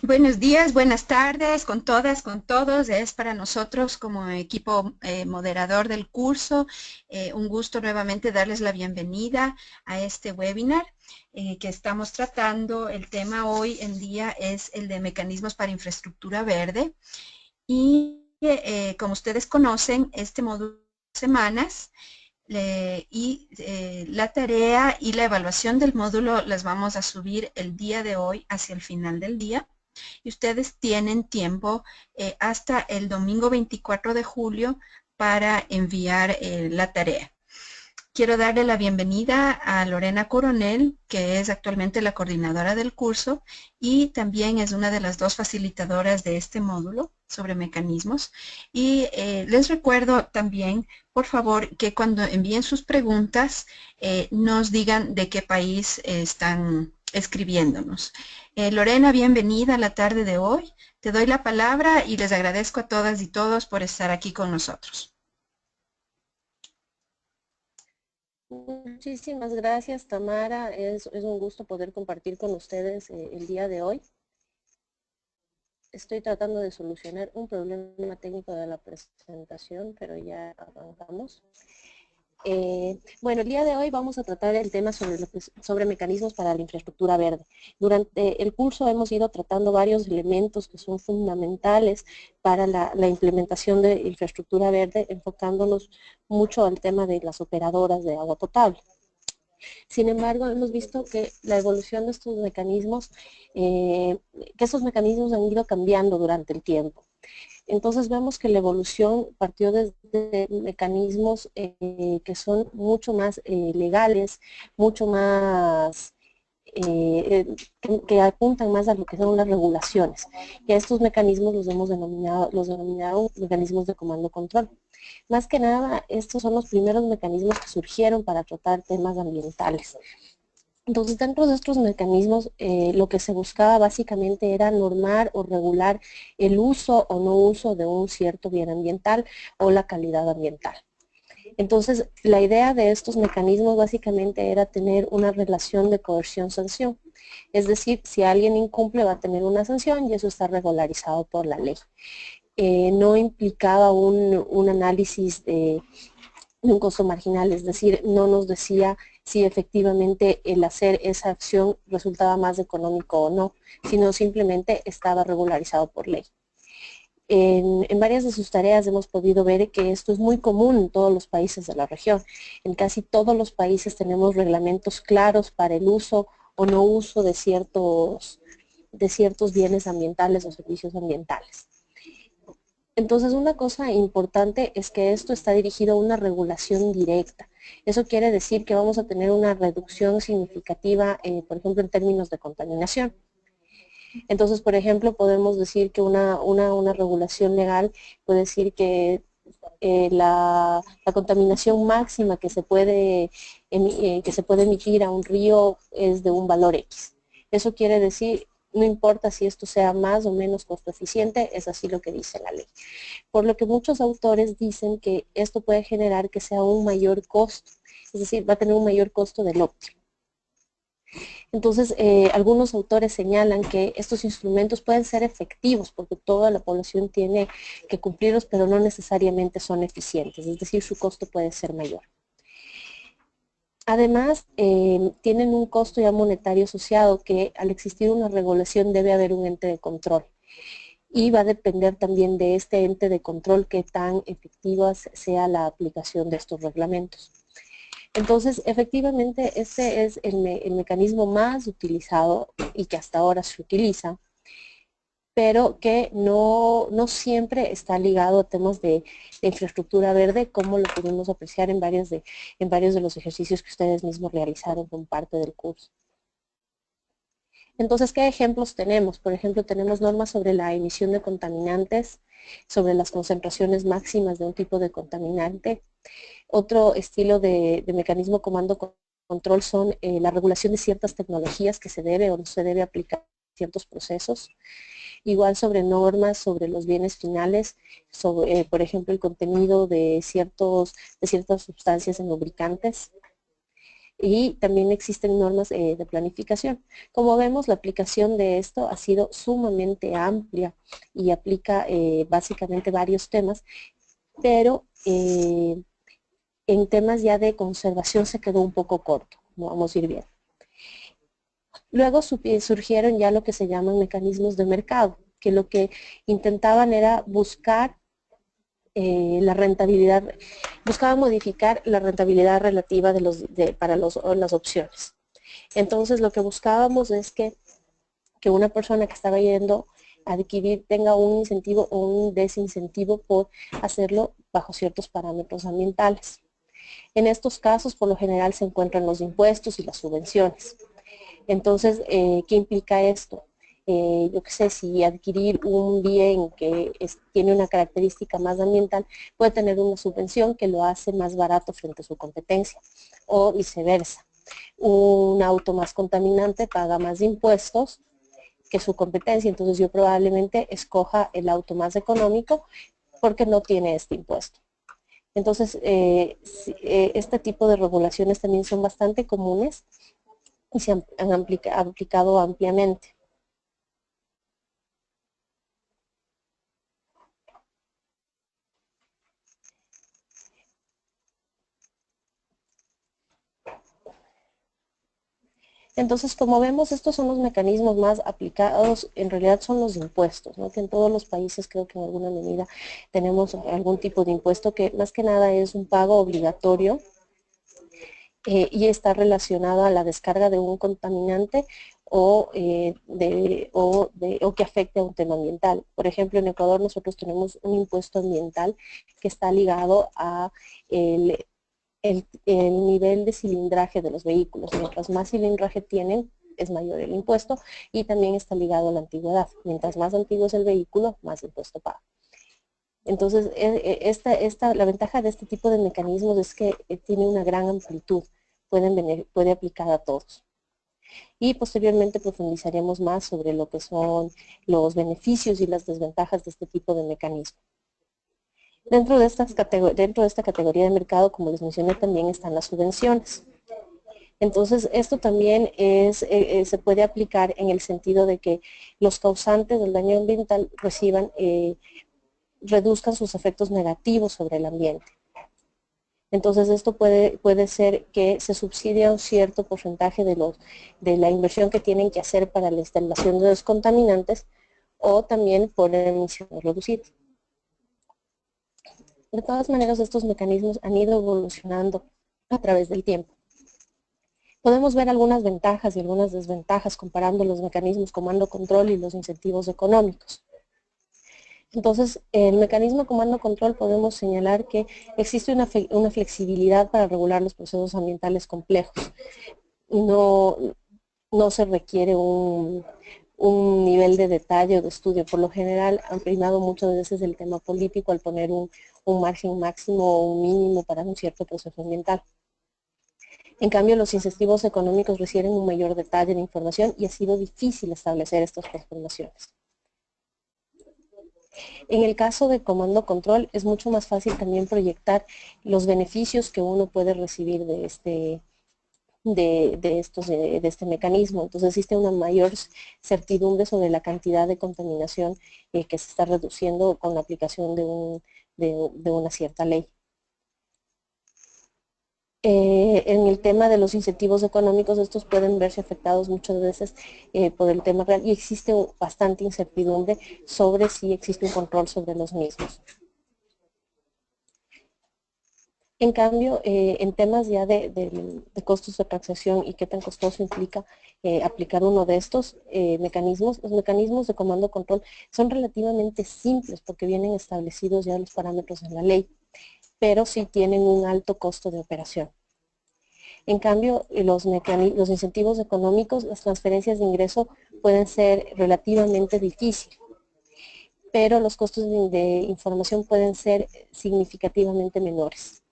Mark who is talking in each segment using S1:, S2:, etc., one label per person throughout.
S1: Buenos días, buenas tardes, con todas, con todos. Es para nosotros como equipo moderador del curso un gusto nuevamente darles la bienvenida a este webinar que estamos tratando. El tema hoy en día es el de mecanismos para infraestructura verde y como ustedes conocen, este módulo de semanas la tarea y la evaluación del módulo las vamos a subir el día de hoy hacia el final del día y ustedes tienen tiempo hasta el domingo 24 de julio para enviar la tarea. Quiero darle la bienvenida a Lorena Coronel, que es actualmente la coordinadora del curso y también es una de las dos facilitadoras de este módulo sobre mecanismos. Y les recuerdo también, por favor, que cuando envíen sus preguntas nos digan de qué país están escribiéndonos. Lorena, bienvenida a la tarde de hoy. Te doy la palabra y les agradezco a todas y todos por estar aquí con nosotros.
S2: Muchísimas gracias, Tamara. Es un gusto poder compartir con ustedes el día de hoy. Estoy tratando de solucionar un problema técnico de la presentación, pero ya avanzamos. Bueno, el día de hoy vamos a tratar el tema sobre mecanismos para la infraestructura verde. Durante el curso hemos ido tratando varios elementos que son fundamentales para la implementación de infraestructura verde, enfocándonos mucho al tema de las operadoras de agua potable. Sin embargo, hemos visto que la evolución de estos mecanismos, que estos mecanismos han ido cambiando durante el tiempo. Entonces vemos que la evolución partió desde mecanismos que son mucho más legales, mucho más que apuntan más a lo que son las regulaciones. Y a estos mecanismos los denominaron mecanismos de comando-control. Más que nada, estos son los primeros mecanismos que surgieron para tratar temas ambientales. Entonces, dentro de estos mecanismos, lo que se buscaba básicamente era normar o regular el uso o no uso de un cierto bien ambiental o la calidad ambiental. Entonces, la idea de estos mecanismos básicamente era tener una relación de coerción-sanción. Es decir, si alguien incumple va a tener una sanción y eso está regularizado por la ley. No implicaba un análisis de un costo marginal, es decir, no nos decía si efectivamente el hacer esa acción resultaba más económico o no, sino simplemente estaba regularizado por ley. En varias de sus tareas hemos podido ver que esto es muy común en todos los países de la región. En casi todos los países tenemos reglamentos claros para el uso o no uso de ciertos bienes ambientales o servicios ambientales. Entonces, una cosa importante es que esto está dirigido a una regulación directa. Eso quiere decir que vamos a tener una reducción significativa, por ejemplo, en términos de contaminación. Entonces, por ejemplo, podemos decir que una regulación legal puede decir que la contaminación máxima que se puede emitir a un río es de un valor X. Eso quiere decir, no importa si esto sea más o menos costo eficiente, es así lo que dice la ley. Por lo que muchos autores dicen que esto puede generar que sea un mayor costo, es decir, va a tener un mayor costo del óptimo. Entonces, algunos autores señalan que estos instrumentos pueden ser efectivos porque toda la población tiene que cumplirlos, pero no necesariamente son eficientes, es decir, su costo puede ser mayor. Además, tienen un costo ya monetario asociado que al existir una regulación debe haber un ente de control. Y va a depender también de este ente de control qué tan efectiva sea la aplicación de estos reglamentos. Entonces, efectivamente, este es el mecanismo más utilizado y que hasta ahora se utiliza, pero que no siempre está ligado a temas de infraestructura verde, como lo pudimos apreciar en varios de los ejercicios que ustedes mismos realizaron como parte del curso. Entonces, ¿qué ejemplos tenemos? Por ejemplo, tenemos normas sobre la emisión de contaminantes, sobre las concentraciones máximas de un tipo de contaminante. Otro estilo de mecanismo comando-control son la regulación de ciertas tecnologías que se debe o no se debe aplicar a ciertos procesos. Igual sobre normas sobre los bienes finales, sobre, por ejemplo, el contenido de ciertas sustancias en lubricantes. y también existen normas de planificación. Como vemos, la aplicación de esto ha sido sumamente amplia y aplica básicamente varios temas, pero en temas ya de conservación se quedó un poco corto, como vamos a ir viendo. Luego surgieron ya lo que se llaman mecanismos de mercado, que lo que intentaban era buscar la rentabilidad, buscaba modificar la rentabilidad relativa para las opciones. Entonces lo que buscábamos es que una persona que estaba yendo a adquirir tenga un incentivo o un desincentivo por hacerlo bajo ciertos parámetros ambientales. En estos casos, por lo general, se encuentran los impuestos y las subvenciones. Entonces, ¿qué implica esto? Yo qué sé, si adquirir un bien que tiene una característica más ambiental, puede tener una subvención que lo hace más barato frente a su competencia, o viceversa. Un auto más contaminante paga más impuestos que su competencia, entonces yo probablemente escoja el auto más económico porque no tiene este impuesto. Entonces, este tipo de regulaciones también son bastante comunes y se han aplicado ampliamente. Entonces, como vemos, estos son los mecanismos más aplicados, en realidad son los impuestos, ¿no? Que en todos los países creo que en alguna medida tenemos algún tipo de impuesto que más que nada es un pago obligatorio y está relacionado a la descarga de un contaminante o que afecte a un tema ambiental. Por ejemplo, en Ecuador nosotros tenemos un impuesto ambiental que está ligado a el nivel de cilindraje de los vehículos. Mientras más cilindraje tienen, es mayor el impuesto y también está ligado a la antigüedad. Mientras más antiguo es el vehículo, más impuesto paga. Entonces, la ventaja de este tipo de mecanismos es que tiene una gran amplitud, puede aplicar a todos. Y posteriormente profundizaremos más sobre lo que son los beneficios y las desventajas de este tipo de mecanismos. Dentro de esta categoría de mercado, como les mencioné, también están las subvenciones. Entonces, esto también se puede aplicar en el sentido de que los causantes del daño ambiental reduzcan sus efectos negativos sobre el ambiente. Entonces, esto puede ser que se subsidia un cierto porcentaje de la inversión que tienen que hacer para la instalación de los contaminantes o también por emisiones reducidas. De todas maneras, estos mecanismos han ido evolucionando a través del tiempo. Podemos ver algunas ventajas y algunas desventajas comparando los mecanismos comando-control y los incentivos económicos. Entonces, el mecanismo comando-control podemos señalar que existe una flexibilidad para regular los procesos ambientales complejos. No se requiere un nivel de detalle o de estudio. Por lo general han primado muchas veces el tema político al poner un margen máximo o un mínimo para un cierto proceso ambiental. En cambio, los incentivos económicos requieren un mayor detalle de información y ha sido difícil establecer estas transformaciones. En el caso de comando control es mucho más fácil también proyectar los beneficios que uno puede recibir de este mecanismo. Entonces existe una mayor certidumbre sobre la cantidad de contaminación que se está reduciendo con la aplicación de una cierta ley. En el tema de los incentivos económicos, estos pueden verse afectados muchas veces por el tema real y existe bastante incertidumbre sobre si existe un control sobre los mismos. En cambio, en temas ya de costos de transacción y qué tan costoso implica aplicar uno de estos mecanismos, los mecanismos de comando-control son relativamente simples porque vienen establecidos ya los parámetros en la ley, pero sí tienen un alto costo de operación. En cambio, los incentivos económicos, las transferencias de ingreso pueden ser relativamente difíciles, pero los costos de información pueden ser significativamente menores.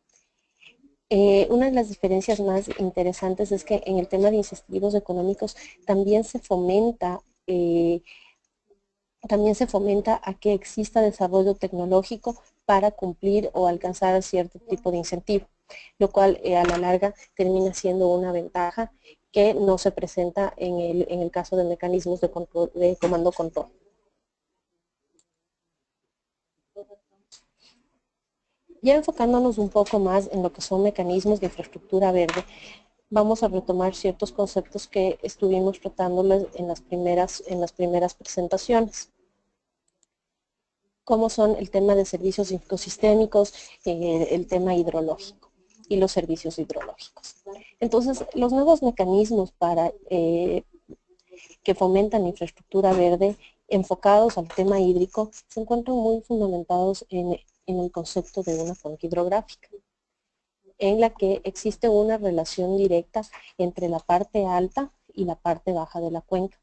S2: Una de las diferencias más interesantes es que en el tema de incentivos económicos también se fomenta a que exista desarrollo tecnológico para cumplir o alcanzar cierto tipo de incentivo. lo cual a la larga termina siendo una ventaja que no se presenta en el caso de mecanismos de, control, de comando-control. Ya enfocándonos un poco más en lo que son mecanismos de infraestructura verde, vamos a retomar ciertos conceptos que estuvimos tratándoles en las primeras presentaciones, como son el tema de servicios ecosistémicos, el tema hidrológico y los servicios hidrológicos. Entonces, los nuevos mecanismos para que fomentan infraestructura verde enfocados al tema hídrico se encuentran muy fundamentados en el concepto de una cuenca hidrográfica, en la que existe una relación directa entre la parte alta y la parte baja de la cuenca,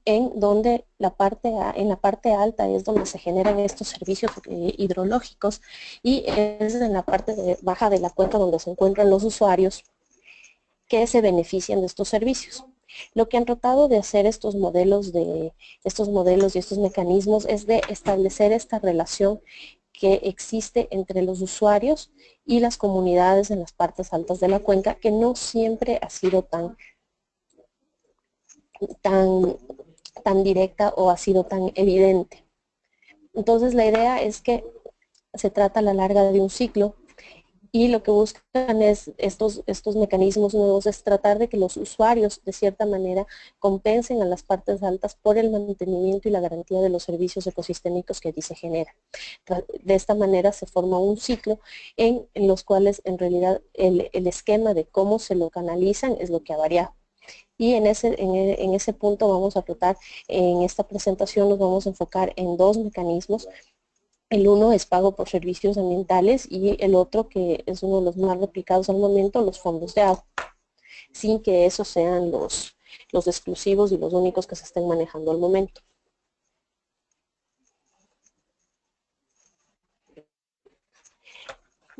S2: en donde en la parte alta es donde se generan estos servicios hidrológicos y es en la parte baja de la cuenca donde se encuentran los usuarios que se benefician de estos servicios. Lo que han tratado de hacer estos modelos y estos mecanismos es de establecer esta relación que existe entre los usuarios y las comunidades en las partes altas de la cuenca, que no siempre ha sido tan directa o ha sido tan evidente. Entonces la idea es que se trata a la larga de un ciclo y lo que buscan es estos mecanismos nuevos es tratar de que los usuarios de cierta manera compensen a las partes altas por el mantenimiento y la garantía de los servicios ecosistémicos que allí se generan. De esta manera se forma un ciclo en los cuales en realidad el esquema de cómo se lo canalizan es lo que ha variado. Y en ese punto vamos a tratar, en esta presentación nos vamos a enfocar en dos mecanismos. El uno es pago por servicios ambientales y el otro, que es uno de los más replicados al momento, los fondos de agua, sin que esos sean los exclusivos y los únicos que se estén manejando al momento.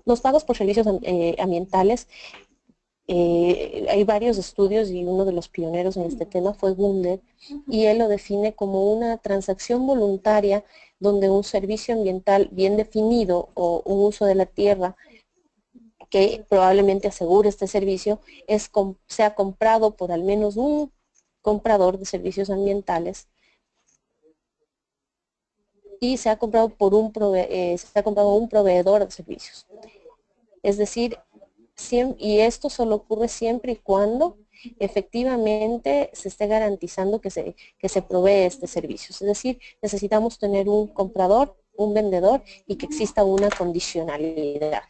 S2: Los pagos por servicios ambientales, hay varios estudios y uno de los pioneros en este tema fue Gunder, y él lo define como una transacción voluntaria donde un servicio ambiental bien definido o un uso de la tierra que probablemente asegure este servicio sea comprado por al menos un comprador de servicios ambientales y sea comprado por un proveedor de servicios. Es decir, y esto solo ocurre siempre y cuando efectivamente se esté garantizando que se provee este servicio. Es decir, necesitamos tener un comprador, un vendedor y que exista una condicionalidad.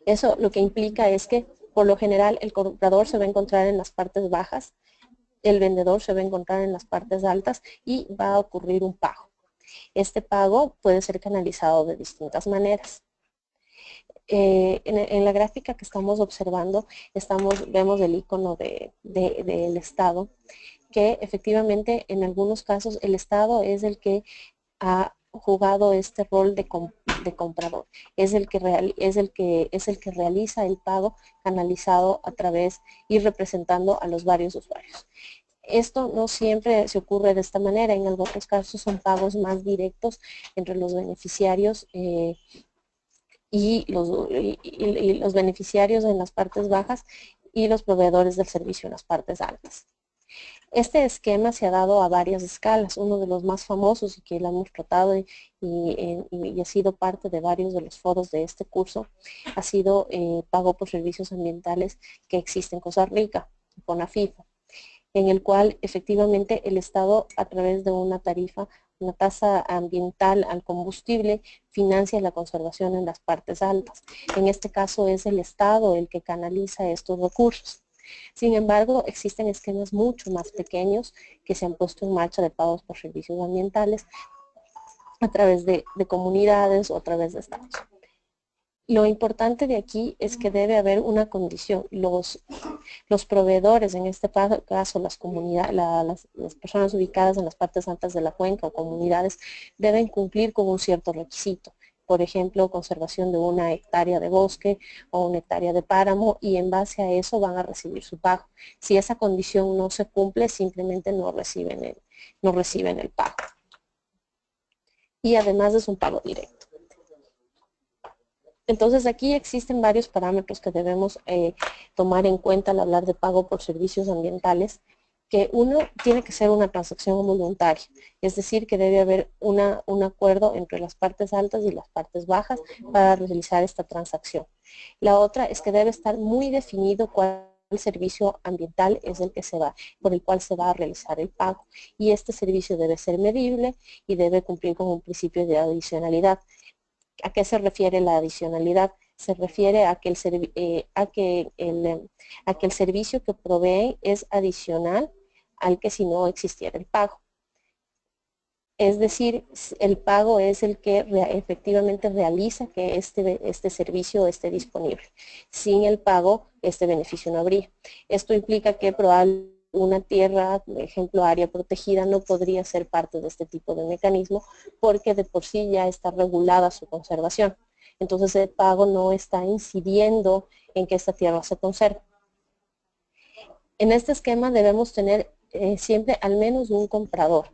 S2: Eso lo que implica es que por lo general el comprador se va a encontrar en las partes bajas, el vendedor se va a encontrar en las partes altas y va a ocurrir un pago. Este pago puede ser canalizado de distintas maneras. En la gráfica que estamos observando, vemos el icono del Estado, que efectivamente en algunos casos el Estado es el que ha jugado este rol de comprador, es el que realiza el pago canalizado a través y representando a los varios usuarios. Esto no siempre se ocurre de esta manera, en algunos casos son pagos más directos entre los beneficiarios y los beneficiarios en las partes bajas y los proveedores del servicio en las partes altas. Este esquema se ha dado a varias escalas. Uno de los más famosos y que lo hemos tratado y ha sido parte de varios de los foros de este curso ha sido pago por servicios ambientales que existe en Costa Rica, con AFIFA, en el cual efectivamente el Estado, a través de una tarifa, una tasa ambiental al combustible, financia la conservación en las partes altas. En este caso es el Estado el que canaliza estos recursos. Sin embargo, existen esquemas mucho más pequeños que se han puesto en marcha de pagos por servicios ambientales a través de comunidades o a través de estados. Lo importante de aquí es que debe haber una condición. Los proveedores, en este caso las comunidades, las personas ubicadas en las partes altas de la cuenca o comunidades, deben cumplir con un cierto requisito. Por ejemplo, conservación de 1 hectárea de bosque o 1 hectárea de páramo, y en base a eso van a recibir su pago. Si esa condición no se cumple, simplemente no reciben el pago. Y además es un pago directo. Entonces aquí existen varios parámetros que debemos tomar en cuenta al hablar de pago por servicios ambientales, que uno tiene que ser una transacción voluntaria, es decir, que debe haber un acuerdo entre las partes altas y las partes bajas para realizar esta transacción. La otra es que debe estar muy definido cuál servicio ambiental es el que por el cual se va a realizar el pago. Y este servicio debe ser medible y debe cumplir con un principio de adicionalidad. ¿A qué se refiere la adicionalidad? Se refiere a que el servicio que provee es adicional al que si no existiera el pago. Es decir, el pago es el que efectivamente realiza que este servicio esté disponible. Sin el pago, este beneficio no habría. Esto implica que probablemente una tierra, por ejemplo, área protegida, no podría ser parte de este tipo de mecanismo porque de por sí ya está regulada su conservación. Entonces el pago no está incidiendo en que esta tierra se conserve. En este esquema debemos tener siempre al menos un comprador,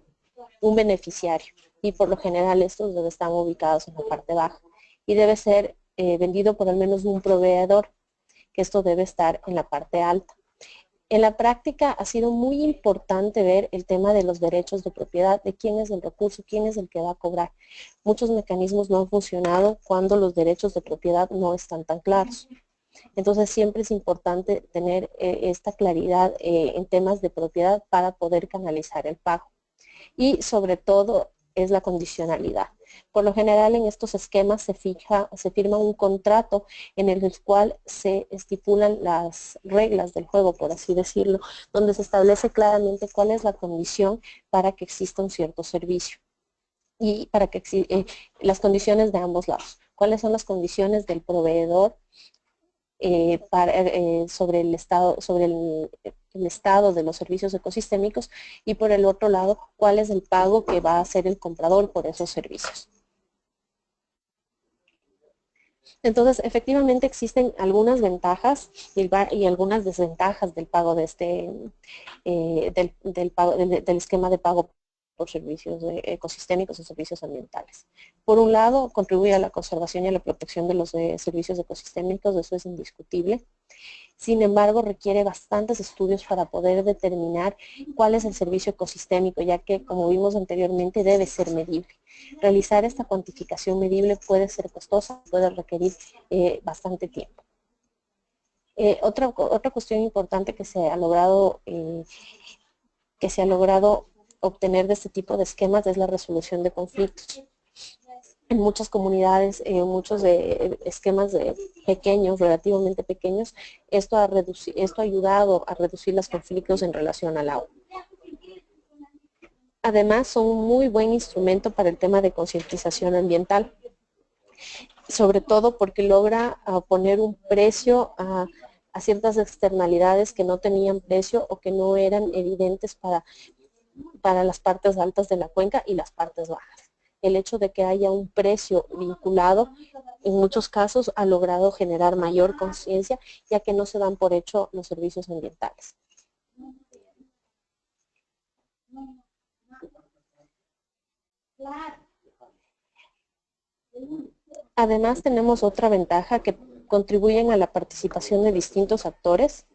S2: un beneficiario, y por lo general estos están ubicados en la parte baja, y debe ser vendido por al menos un proveedor, que esto debe estar en la parte alta. En la práctica ha sido muy importante ver el tema de los derechos de propiedad, de quién es el recurso, quién es el que va a cobrar. Muchos mecanismos no han funcionado cuando los derechos de propiedad no están tan claros. Entonces siempre es importante tener esta claridad en temas de propiedad para poder canalizar el pago. Y sobre todo es la condicionalidad. Por lo general en estos esquemas se firma un contrato en el cual se estipulan las reglas del juego, por así decirlo, donde se establece claramente cuál es la condición para que exista un cierto servicio y para que las condiciones de ambos lados. ¿Cuáles son las condiciones del proveedor sobre el estado de los servicios ecosistémicos, y por el otro lado, cuál es el pago que va a hacer el comprador por esos servicios? Entonces, efectivamente existen algunas ventajas y algunas desventajas del pago de del esquema de pago por servicios ecosistémicos o servicios ambientales. Por un lado, contribuye a la conservación y a la protección de los servicios ecosistémicos, eso es indiscutible. Sin embargo, requiere bastantes estudios para poder determinar cuál es el servicio ecosistémico, ya que, como vimos anteriormente, debe ser medible. Realizar esta cuantificación medible puede ser costosa, puede requerir bastante tiempo. Otra cuestión importante que se ha logrado obtener de este tipo de esquemas es la resolución de conflictos. En muchas comunidades, en muchos esquemas pequeños, relativamente pequeños, esto ha ayudado a reducir los conflictos en relación al agua. Además, son un muy buen instrumento para el tema de concientización ambiental, sobre todo porque logra poner un precio a ciertas externalidades que no tenían precio o que no eran evidentes para las partes altas de la cuenca y las partes bajas. El hecho de que haya un precio vinculado, en muchos casos ha logrado generar mayor conciencia, ya que no se dan por hecho los servicios ambientales. Además, tenemos otra ventaja, que contribuyen a la participación de distintos actores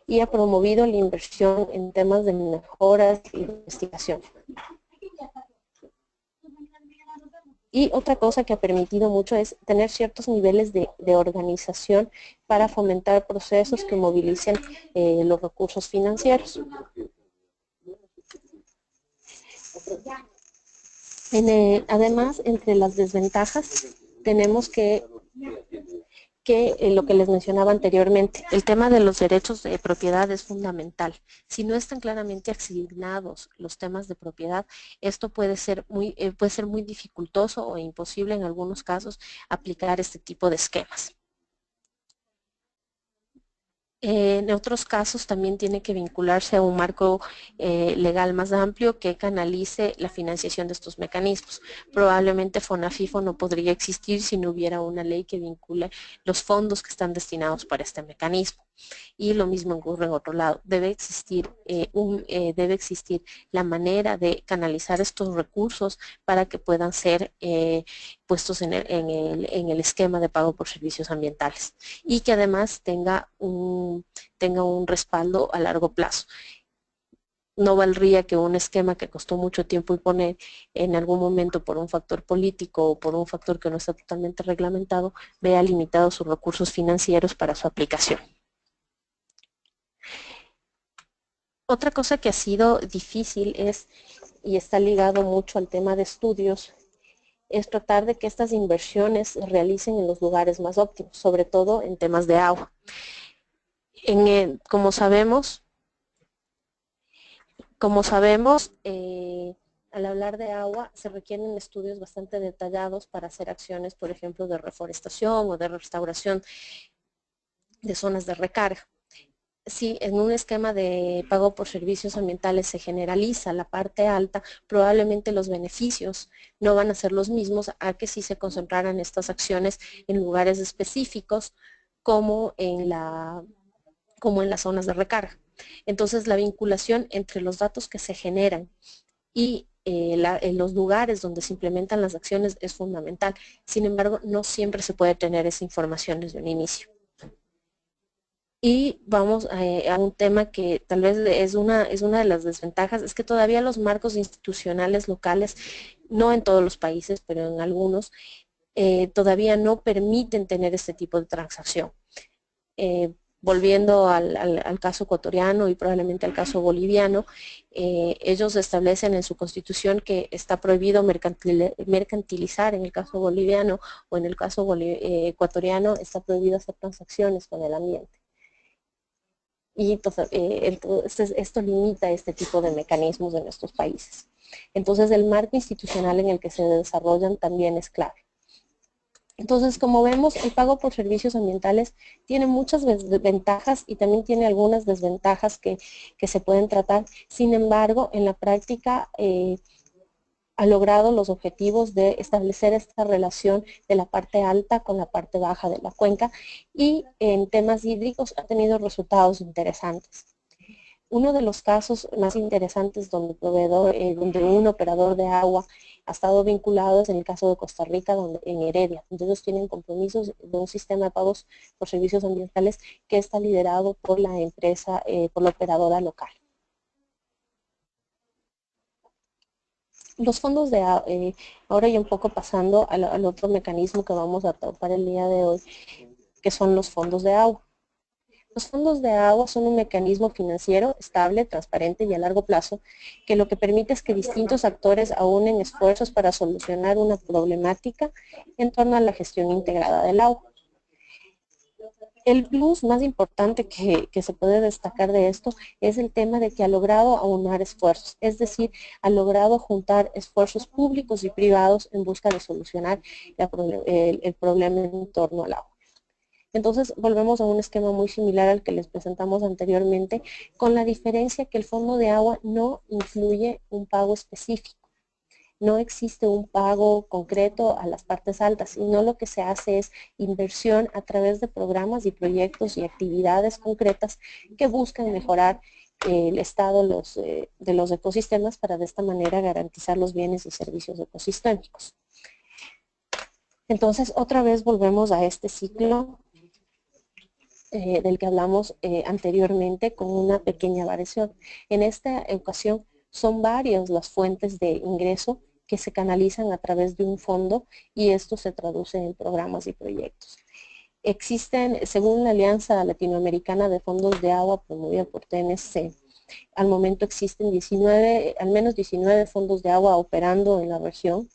S2: y ha promovido la inversión en temas de mejoras y investigación. Y otra cosa que ha permitido mucho es tener ciertos niveles de organización para fomentar procesos que movilicen los recursos financieros. Además, entre las desventajas tenemos que lo que les mencionaba anteriormente, el tema de los derechos de propiedad es fundamental. Si no están claramente asignados los temas de propiedad, esto puede ser muy dificultoso o imposible en algunos casos aplicar este tipo de esquemas. En otros casos también tiene que vincularse a un marco legal más amplio que canalice la financiación de estos mecanismos. Probablemente FONAFIFO no podría existir si no hubiera una ley que vincule los fondos que están destinados para este mecanismo. Y lo mismo ocurre en otro lado. Debe existir la manera de canalizar estos recursos para que puedan ser puestos en el esquema de pago por servicios ambientales y que además tenga un respaldo a largo plazo. No valdría que un esquema que costó mucho tiempo imponer en algún momento por un factor político o por un factor que no está totalmente reglamentado, vea limitados sus recursos financieros para su aplicación. Otra cosa que ha sido difícil y está ligado mucho al tema de estudios, es tratar de que estas inversiones se realicen en los lugares más óptimos, sobre todo en temas de agua. Como sabemos, al hablar de agua se requieren estudios bastante detallados para hacer acciones, por ejemplo, de reforestación o de restauración de zonas de recarga. Si en un esquema de pago por servicios ambientales se generaliza la parte alta, probablemente los beneficios no van a ser los mismos a que si se concentraran estas acciones en lugares específicos como en las zonas de recarga. Entonces, la vinculación entre los datos que se generan y en los lugares donde se implementan las acciones es fundamental. Sin embargo, no siempre se puede tener esa información desde un inicio. Y vamos a un tema que tal vez es una de las desventajas, es que todavía los marcos institucionales locales, no en todos los países, pero en algunos, todavía no permiten tener este tipo de transacción. Volviendo al caso ecuatoriano y probablemente al caso boliviano, ellos establecen en su constitución que está prohibido mercantilizar en el caso boliviano, o en el caso ecuatoriano está prohibido hacer transacciones con el ambiente. Y entonces, esto limita este tipo de mecanismos en nuestros países. Entonces, el marco institucional en el que se desarrollan también es clave. Entonces, como vemos, el pago por servicios ambientales tiene muchas ventajas y también tiene algunas desventajas que se pueden tratar. Sin embargo, en la práctica ha logrado los objetivos de establecer esta relación de la parte alta con la parte baja de la cuenca, y en temas hídricos ha tenido resultados interesantes. Uno de los casos más interesantes donde un operador de agua ha estado vinculado es en el caso de Costa Rica, en Heredia, donde ellos tienen compromisos de un sistema de pagos por servicios ambientales que está liderado por la empresa, por la operadora local. Los fondos de agua, ahora ya un poco pasando al otro mecanismo que vamos a tratar el día de hoy, que son los fondos de agua. Los fondos de agua son un mecanismo financiero estable, transparente y a largo plazo, que lo que permite es que distintos actores aúnen esfuerzos para solucionar una problemática en torno a la gestión integrada del agua. El plus más importante que se puede destacar de esto es el tema de que ha logrado aunar esfuerzos, es decir, ha logrado juntar esfuerzos públicos y privados en busca de solucionar el problema en torno al agua. Entonces, volvemos a un esquema muy similar al que les presentamos anteriormente, con la diferencia que el fondo de agua no incluye un pago específico. No existe un pago concreto a las partes altas, sino lo que se hace es inversión a través de programas y proyectos y actividades concretas que buscan mejorar el estado de los ecosistemas para de esta manera garantizar los bienes y servicios ecosistémicos. Entonces, otra vez volvemos a este ciclo del que hablamos anteriormente, con una pequeña variación. En esta ocasión son varias las fuentes de ingreso que se canalizan a través de un fondo, y esto se traduce en programas y proyectos. Existen, según la Alianza Latinoamericana de Fondos de Agua promovida por TNC, al momento existen al menos 19 fondos de agua operando en la región,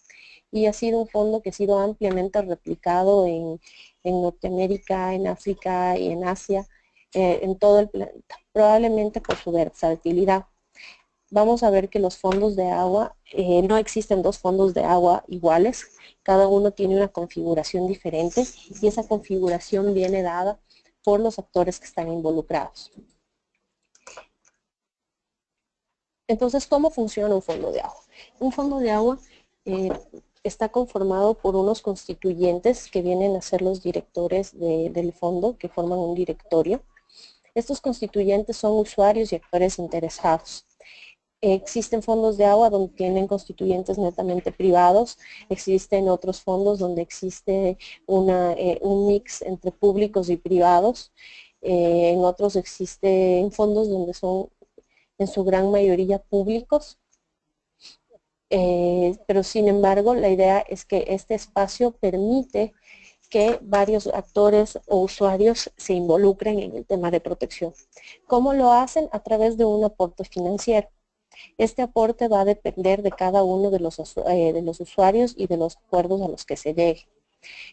S2: y ha sido un fondo que ha sido ampliamente replicado en Norteamérica, en África y en Asia, en todo el planeta, probablemente por su versatilidad. Vamos a ver que los fondos de agua, no existen dos fondos de agua iguales, cada uno tiene una configuración diferente, y esa configuración viene dada por los actores que están involucrados. Entonces, ¿cómo funciona un fondo de agua? Un fondo de agua está conformado por unos constituyentes que vienen a ser los directores del fondo, que forman un directorio. Estos constituyentes son usuarios y actores interesados. Existen fondos de agua donde tienen constituyentes netamente privados, existen otros fondos donde existe un mix entre públicos y privados, en otros existen fondos donde son en su gran mayoría públicos, pero sin embargo la idea es que este espacio permite que varios actores o usuarios se involucren en el tema de protección. ¿Cómo lo hacen? A través de un aporte financiero. Este aporte va a depender de cada uno de los usuarios y de los acuerdos a los que se llegue.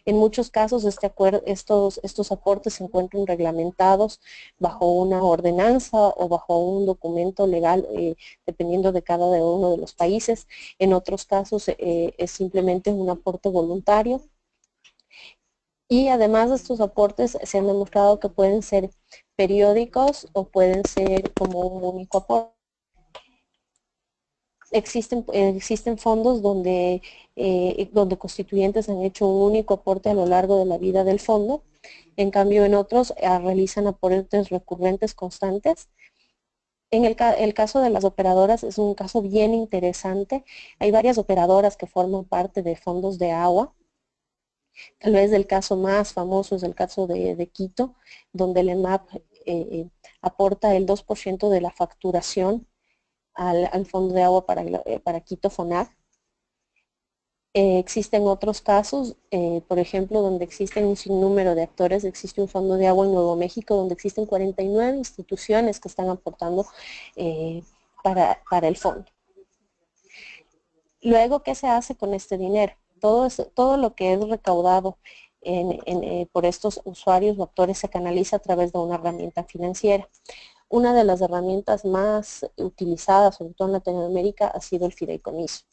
S2: En muchos casos estos aportes se encuentran reglamentados bajo una ordenanza o bajo un documento legal, dependiendo de cada uno de los países. En otros casos es simplemente un aporte voluntario. Y además de estos aportes se han demostrado que pueden ser periódicos o pueden ser como un único aporte. Existen fondos donde constituyentes han hecho un único aporte a lo largo de la vida del fondo. En cambio, en otros realizan aportes recurrentes constantes. En el caso de las operadoras es un caso bien interesante. Hay varias operadoras que forman parte de fondos de agua. Tal vez el caso más famoso es el caso de Quito, donde el EMAP aporta el 2% de la facturación al fondo de agua para Quito FONAC. Existen otros casos, por ejemplo, donde existen un sinnúmero de actores. Existe un fondo de agua en Nuevo México donde existen 49 instituciones que están aportando para el fondo. Luego, ¿qué se hace con este dinero? Todo lo que es recaudado por estos usuarios o actores se canaliza a través de una herramienta financiera. Una de las herramientas más utilizadas, sobre todo en Latinoamérica, ha sido el fideicomiso.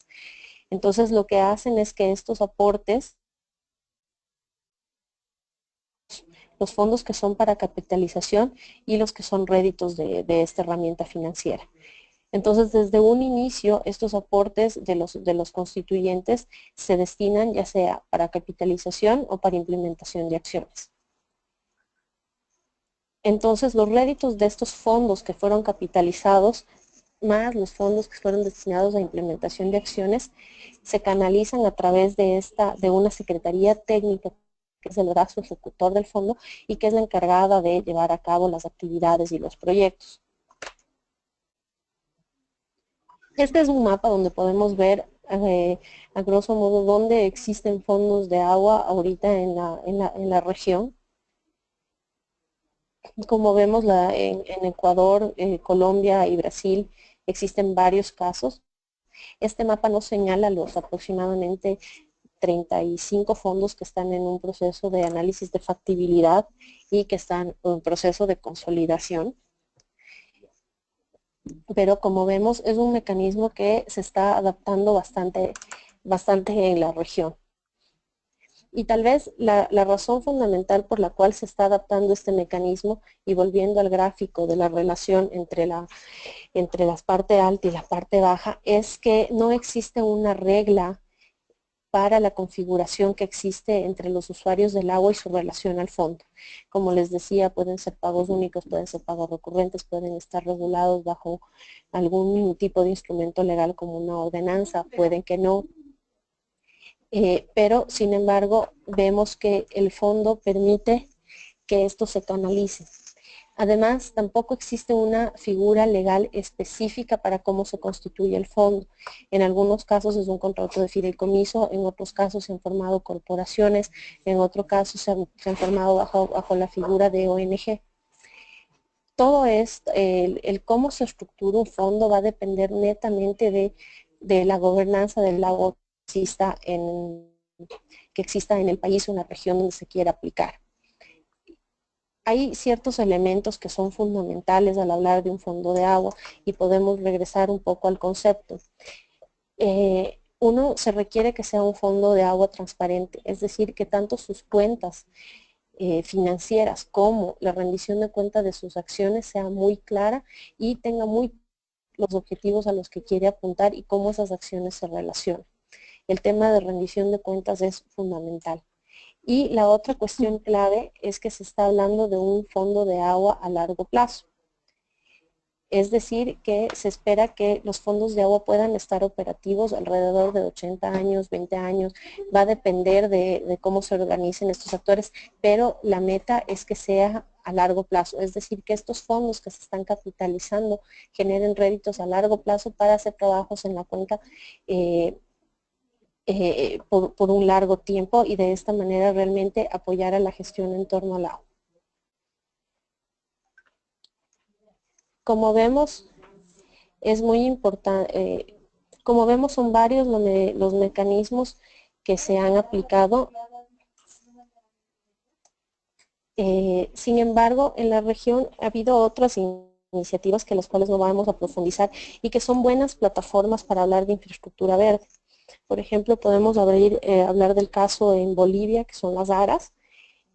S2: Entonces, lo que hacen es que estos aportes, los fondos que son para capitalización y los que son réditos de esta herramienta financiera. Entonces, desde un inicio, estos aportes de los constituyentes se destinan ya sea para capitalización o para implementación de acciones. Entonces, los réditos de estos fondos que fueron capitalizados, más los fondos que fueron destinados a implementación de acciones, se canalizan a través de una secretaría técnica, que es el brazo ejecutor del fondo y que es la encargada de llevar a cabo las actividades y los proyectos. Este es un mapa donde podemos ver a grosso modo dónde existen fondos de agua ahorita en la región. Como vemos en Ecuador, Colombia y Brasil existen varios casos. Este mapa nos señala los aproximadamente 35 fondos que están en un proceso de análisis de factibilidad y que están en un proceso de consolidación. Pero como vemos es un mecanismo que se está adaptando bastante en la región. Y tal vez la razón fundamental por la cual se está adaptando este mecanismo, y volviendo al gráfico de la relación entre la parte alta y la parte baja, es que no existe una regla para la configuración que existe entre los usuarios del agua y su relación al fondo. Como les decía, pueden ser pagos únicos, pueden ser pagos recurrentes, pueden estar regulados bajo algún tipo de instrumento legal como una ordenanza, pueden que no. Pero, sin embargo, vemos que el fondo permite que esto se canalice. Además, tampoco existe una figura legal específica para cómo se constituye el fondo. En algunos casos es un contrato de fideicomiso, en otros casos se han formado corporaciones, en otros casos se han formado bajo la figura de ONG. Todo esto, el cómo se estructura un fondo va a depender netamente de la gobernanza del agua que exista en el país o en la región donde se quiera aplicar. Hay ciertos elementos que son fundamentales al hablar de un fondo de agua y podemos regresar un poco al concepto. Uno, se requiere que sea un fondo de agua transparente, es decir, que tanto sus cuentas financieras como la rendición de cuentas de sus acciones sea muy clara y tenga muy los objetivos a los que quiere apuntar y cómo esas acciones se relacionan. El tema de rendición de cuentas es fundamental. Y la otra cuestión clave es que se está hablando de un fondo de agua a largo plazo. Es decir, que se espera que los fondos de agua puedan estar operativos alrededor de 80 años, 20 años. Va a depender de cómo se organicen estos actores, pero la meta es que sea a largo plazo. Es decir, que estos fondos que se están capitalizando generen réditos a largo plazo para hacer trabajos en la cuenca por un largo tiempo y de esta manera realmente apoyar a la gestión en torno al agua. Como vemos, es muy importante, como vemos son varios los mecanismos que se han aplicado. Sin embargo, en la región ha habido otras iniciativas que las cuales no vamos a profundizar y que son buenas plataformas para hablar de infraestructura verde. Por ejemplo, podemos hablar del caso en Bolivia, que son las ARAS,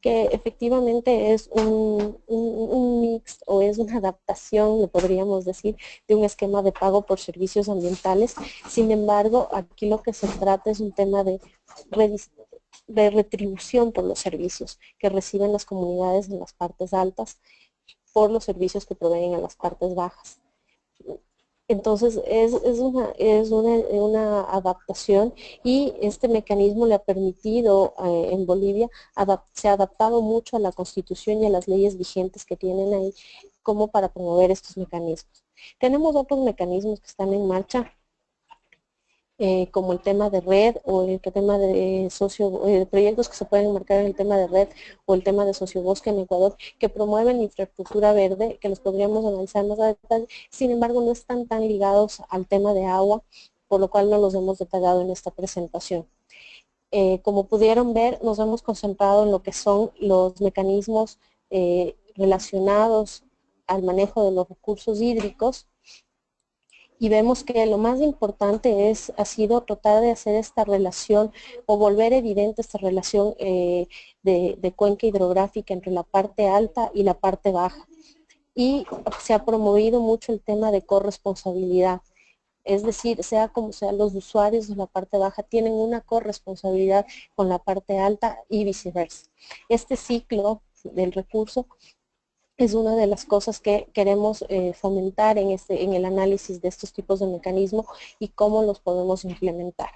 S2: que efectivamente es un mix o es una adaptación, lo podríamos decir, de un esquema de pago por servicios ambientales. Sin embargo, aquí lo que se trata es un tema de retribución por los servicios que reciben las comunidades en las partes altas por los servicios que proveen en las partes bajas. Entonces es una adaptación y este mecanismo le ha permitido en Bolivia, se ha adaptado mucho a la constitución y a las leyes vigentes que tienen ahí como para promover estos mecanismos. Tenemos otros mecanismos que están en marcha, como el tema de red o el tema de proyectos que se pueden enmarcar en el tema de red o el tema de sociobosque en Ecuador, que promueven infraestructura verde, que los podríamos analizar más a detalle. Sin embargo, no están tan ligados al tema de agua, por lo cual no los hemos detallado en esta presentación. Como pudieron ver, nos hemos concentrado en lo que son los mecanismos relacionados al manejo de los recursos hídricos, y vemos que lo más importante ha sido tratar de hacer esta relación o volver evidente esta relación de cuenca hidrográfica entre la parte alta y la parte baja. Y se ha promovido mucho el tema de corresponsabilidad. Es decir, sea como sea, los usuarios de la parte baja tienen una corresponsabilidad con la parte alta y viceversa. Este ciclo del recurso es una de las cosas que queremos fomentar en el análisis de estos tipos de mecanismos y cómo los podemos implementar.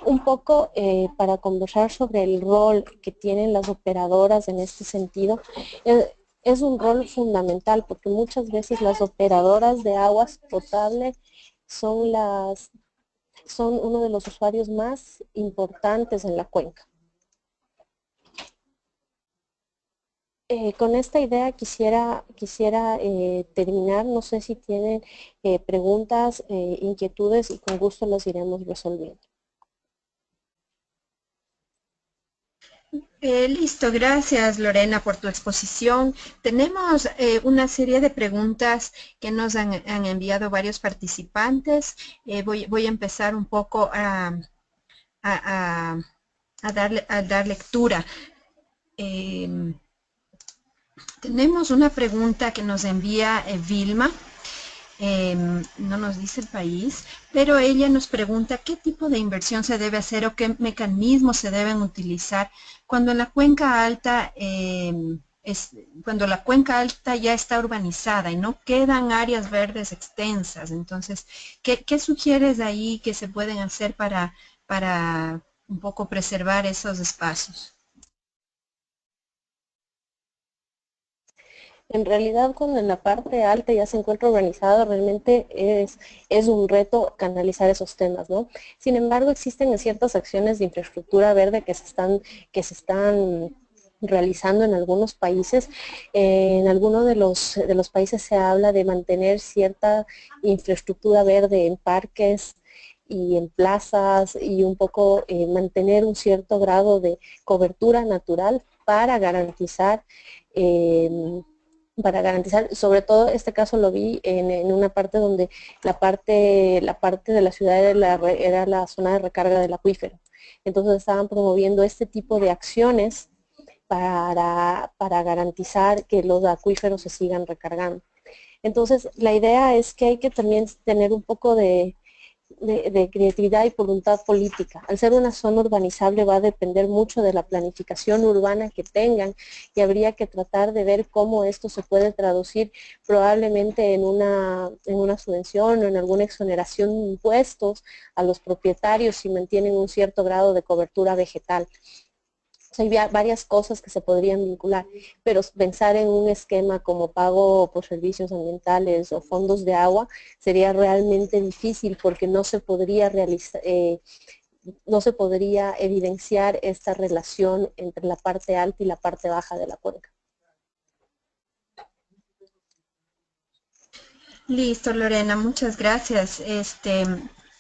S2: Un poco para conversar sobre el rol que tienen las operadoras en este sentido, es un rol fundamental porque muchas veces las operadoras de aguas potables son uno de los usuarios más importantes en la cuenca. Con esta idea quisiera terminar. No sé si tienen preguntas, inquietudes y con gusto las iremos resolviendo.
S1: Listo, gracias Lorena por tu exposición. Tenemos una serie de preguntas que nos han enviado varios participantes. Voy a empezar un poco a dar lectura. Tenemos una pregunta que nos envía Vilma. No nos dice el país, pero ella nos pregunta qué tipo de inversión se debe hacer o qué mecanismos se deben utilizar cuando la cuenca alta ya está urbanizada y no quedan áreas verdes extensas. Entonces, ¿qué sugieres ahí que se pueden hacer para un poco preservar esos espacios?
S2: En realidad, cuando en la parte alta ya se encuentra urbanizado, realmente es un reto canalizar esos temas, ¿no? Sin embargo, existen ciertas acciones de infraestructura verde que se están realizando en algunos países. En algunos de los países se habla de mantener cierta infraestructura verde en parques y en plazas y un poco mantener un cierto grado de cobertura natural para garantizar sobre todo este caso lo vi en una parte donde la parte de la ciudad era la zona de recarga del acuífero. Entonces estaban promoviendo este tipo de acciones para garantizar que los acuíferos se sigan recargando. Entonces la idea es que hay que también tener un poco de de creatividad y voluntad política. Al ser una zona urbanizable va a depender mucho de la planificación urbana que tengan y habría que tratar de ver cómo esto se puede traducir probablemente en una subvención o en alguna exoneración de impuestos a los propietarios si mantienen un cierto grado de cobertura vegetal. O sea, hay varias cosas que se podrían vincular, pero pensar en un esquema como pago por servicios ambientales o fondos de agua sería realmente difícil porque no se podría realizar, no se podría evidenciar esta relación entre la parte alta y la parte baja de la cuenca.
S1: Listo, Lorena, muchas gracias.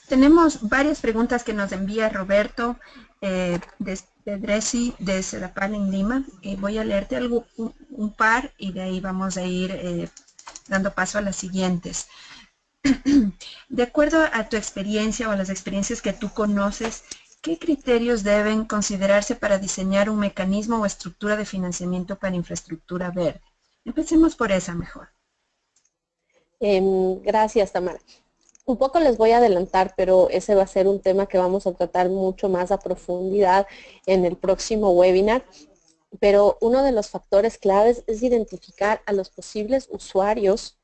S1: Tenemos varias preguntas que nos envía Roberto de Dresi de Sedapal en Lima. Voy a leerte un par y de ahí vamos a ir dando paso a las siguientes. De acuerdo a tu experiencia o a las experiencias que tú conoces, ¿qué criterios deben considerarse para diseñar un mecanismo o estructura de financiamiento para infraestructura verde? Empecemos por esa mejor.
S2: Gracias, Tamara. Un poco les voy a adelantar, pero ese va a ser un tema que vamos a tratar mucho más a profundidad en el próximo webinar. Pero uno de los factores claves es identificar a los posibles usuarios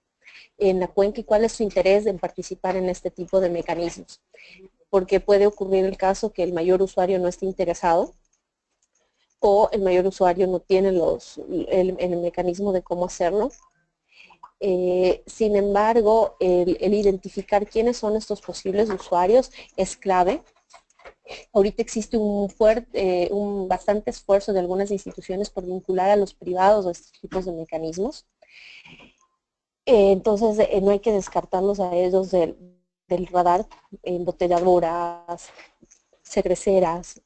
S2: en la cuenca y cuál es su interés en participar en este tipo de mecanismos. Porque puede ocurrir el caso que el mayor usuario no esté interesado o el mayor usuario no tiene el mecanismo de cómo hacerlo. Sin embargo, el identificar quiénes son estos posibles usuarios es clave. Ahorita existe un bastante esfuerzo de algunas instituciones por vincular a los privados a estos tipos de mecanismos. Entonces, no hay que descartarlos a ellos del radar, embotelladoras, cerveceras.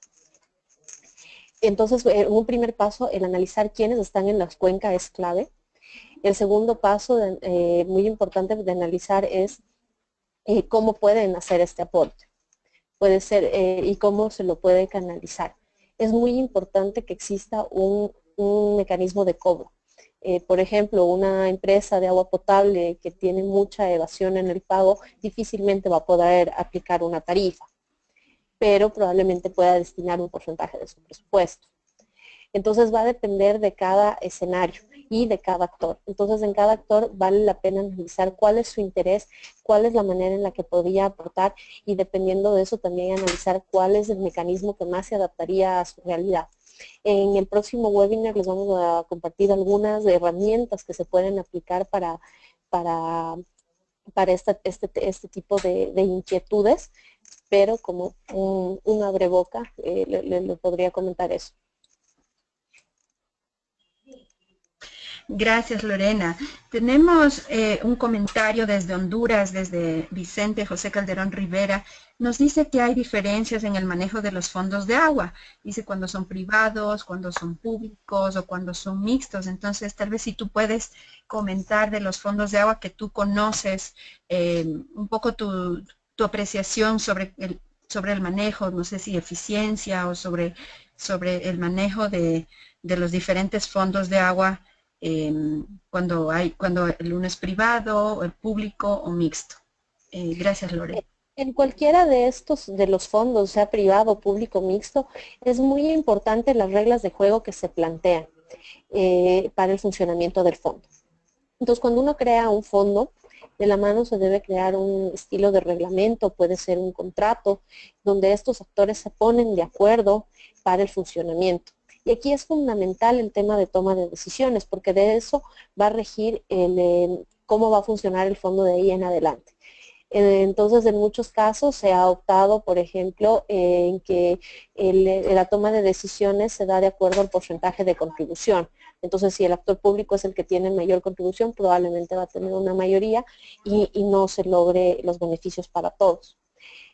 S2: Entonces, un primer paso, el analizar quiénes están en las cuencas es clave. El segundo paso, muy importante de analizar, es cómo pueden hacer este aporte. Puede ser y cómo se lo puede canalizar. Es muy importante que exista un mecanismo de cobro. Por ejemplo, una empresa de agua potable que tiene mucha evasión en el pago difícilmente va a poder aplicar una tarifa, pero probablemente pueda destinar un porcentaje de su presupuesto. Entonces va a depender de cada escenario y de cada actor. Entonces en cada actor vale la pena analizar cuál es su interés, cuál es la manera en la que podría aportar y dependiendo de eso también analizar cuál es el mecanismo que más se adaptaría a su realidad. En el próximo webinar les vamos a compartir algunas herramientas que se pueden aplicar para este tipo de inquietudes, pero como un abreboca le podría comentar eso.
S1: Gracias, Lorena. Tenemos un comentario desde Honduras, desde Vicente José Calderón Rivera. Nos dice que hay diferencias en el manejo de los fondos de agua. Dice cuando son privados, cuando son públicos o cuando son mixtos. Entonces, tal vez si tú puedes comentar de los fondos de agua que tú conoces, un poco tu apreciación sobre el manejo, no sé si eficiencia o sobre el manejo de los diferentes fondos de agua cuando el uno es privado, o el público o mixto. Gracias, Lore.
S2: En cualquiera de de los fondos, sea privado, público, mixto, es muy importante las reglas de juego que se plantean para el funcionamiento del fondo. Entonces, cuando uno crea un fondo, de la mano se debe crear un estilo de reglamento, puede ser un contrato, donde estos actores se ponen de acuerdo para el funcionamiento. Y aquí es fundamental el tema de toma de decisiones, porque de eso va a regir cómo va a funcionar el fondo de ahí en adelante. Entonces, en muchos casos se ha optado, por ejemplo, en que la toma de decisiones se da de acuerdo al porcentaje de contribución. Entonces, si el actor público es el que tiene mayor contribución, probablemente va a tener una mayoría y no se logre los beneficios para todos.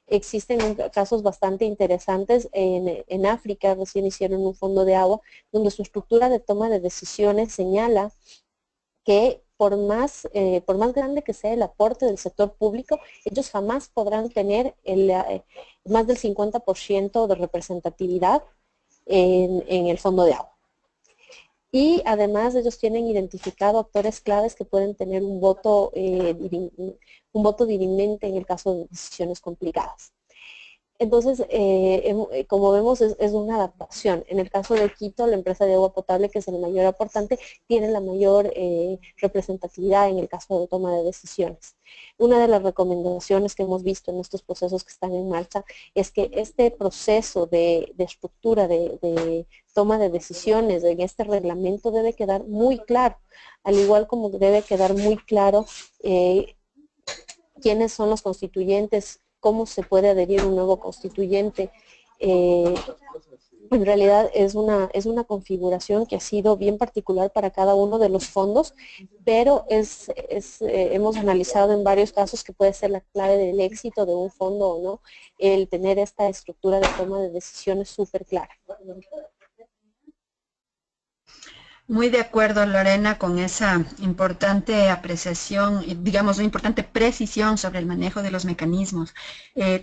S2: Existen casos bastante interesantes en África, recién hicieron un fondo de agua, donde su estructura de toma de decisiones señala que por más grande que sea el aporte del sector público, ellos jamás podrán tener más del 50% de representatividad en el fondo de agua. Y además ellos tienen identificado actores claves que pueden tener un voto dirimente en el caso de decisiones complicadas. Entonces, como vemos, es una adaptación. En el caso de Quito, la empresa de agua potable, que es el mayor aportante, tiene la mayor representatividad en el caso de toma de decisiones. Una de las recomendaciones que hemos visto en estos procesos que están en marcha es que este proceso de estructura, de toma de decisiones, en este reglamento debe quedar muy claro, al igual como debe quedar muy claro quiénes son los constituyentes, cómo se puede adherir un nuevo constituyente. En realidad es una configuración que ha sido bien particular para cada uno de los fondos, pero hemos analizado en varios casos que puede ser la clave del éxito de un fondo o no, el tener esta estructura de toma de decisiones súper clara.
S1: Muy de acuerdo, Lorena, con esa importante apreciación, digamos, una importante precisión sobre el manejo de los mecanismos.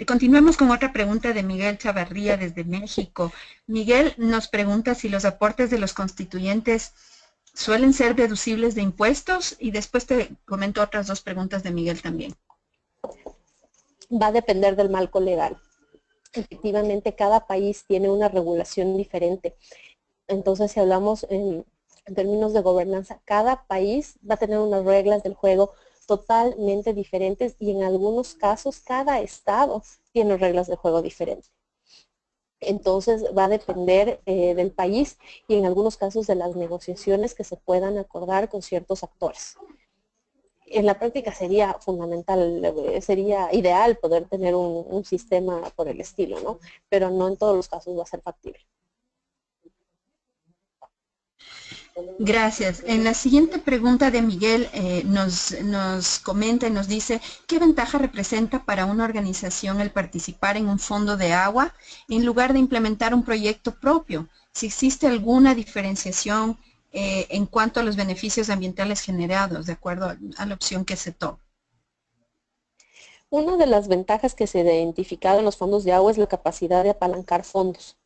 S1: Continuemos con otra pregunta de Miguel Chavarría desde México. Miguel nos pregunta si los aportes de los constituyentes suelen ser deducibles de impuestos, y después te comento otras dos preguntas de Miguel también.
S2: Va a depender del marco legal. Efectivamente, cada país tiene una regulación diferente. Entonces, si hablamos en términos de gobernanza, cada país va a tener unas reglas del juego totalmente diferentes y en algunos casos cada estado tiene reglas de juego diferentes. Entonces va a depender del país y en algunos casos de las negociaciones que se puedan acordar con ciertos actores. En la práctica sería fundamental, sería ideal poder tener un sistema por el estilo, ¿no? Pero no en todos los casos va a ser factible.
S1: Gracias. En la siguiente pregunta de Miguel nos comenta y nos dice, ¿qué ventaja representa para una organización el participar en un fondo de agua en lugar de implementar un proyecto propio? Si existe alguna diferenciación en cuanto a los beneficios ambientales generados, de acuerdo a la opción que se tome.
S2: Una de las ventajas que se ha identificado en los fondos de agua es la capacidad de apalancar fondos.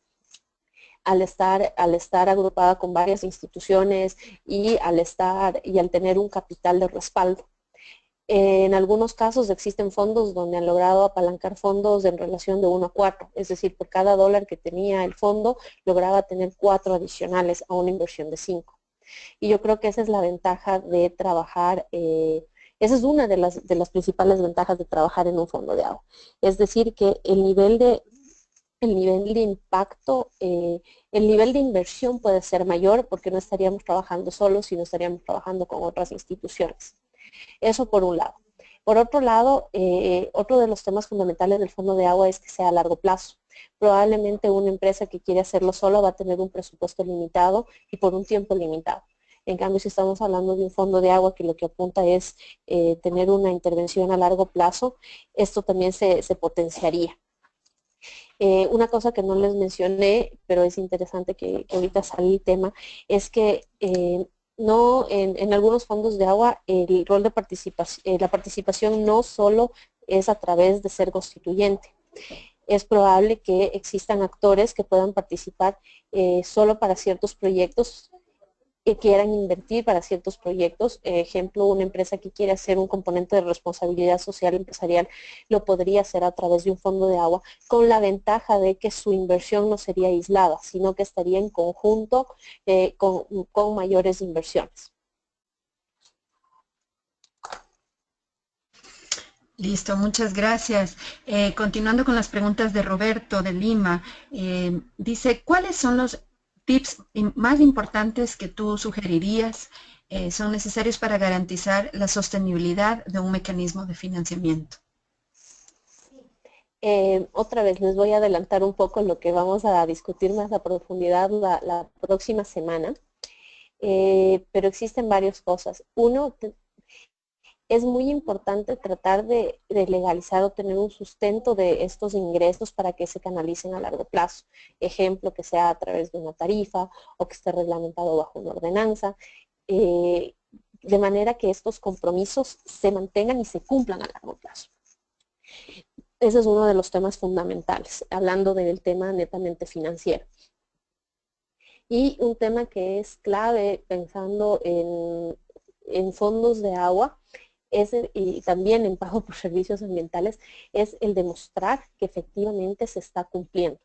S2: Al estar agrupada con varias instituciones y al tener un capital de respaldo. En algunos casos existen fondos donde han logrado apalancar fondos en relación de 1 a 4, es decir, por cada dólar que tenía el fondo, lograba tener 4 adicionales a una inversión de 5. Y yo creo que esa es la ventaja de trabajar, esa es una de las principales ventajas de trabajar en un fondo de agua. Es decir, que el nivel de impacto, el nivel de inversión puede ser mayor porque no estaríamos trabajando solos, sino estaríamos trabajando con otras instituciones. Eso por un lado. Por otro lado, otro de los temas fundamentales del fondo de agua es que sea a largo plazo. Probablemente una empresa que quiere hacerlo sola va a tener un presupuesto limitado y por un tiempo limitado. En cambio, si estamos hablando de un fondo de agua que lo que apunta es tener una intervención a largo plazo, esto también se potenciaría. Una cosa que no les mencioné, pero es interesante que ahorita sale el tema, es que no, en algunos fondos de agua el rol de participación, la participación no solo es a través de ser constituyente. Es probable que existan actores que puedan participar solo para ciertos proyectos, que quieran invertir para ciertos proyectos. Ejemplo, una empresa que quiere hacer un componente de responsabilidad social empresarial lo podría hacer a través de un fondo de agua, con la ventaja de que su inversión no sería aislada, sino que estaría en conjunto con mayores inversiones.
S1: Listo, muchas gracias. Continuando con las preguntas de Roberto de Lima, dice, ¿cuáles son los tips más importantes que tú sugerirías son necesarios para garantizar la sostenibilidad de un mecanismo de financiamiento?
S2: Otra vez les voy a adelantar un poco lo que vamos a discutir más a profundidad la próxima semana, pero existen varias cosas. Uno, es muy importante tratar de legalizar o tener un sustento de estos ingresos para que se canalicen a largo plazo. Ejemplo, que sea a través de una tarifa o que esté reglamentado bajo una ordenanza, de manera que estos compromisos se mantengan y se cumplan a largo plazo. Ese es uno de los temas fundamentales, hablando del tema netamente financiero. Y un tema que es clave pensando en fondos de agua y también en pago por servicios ambientales es el demostrar que efectivamente se está cumpliendo.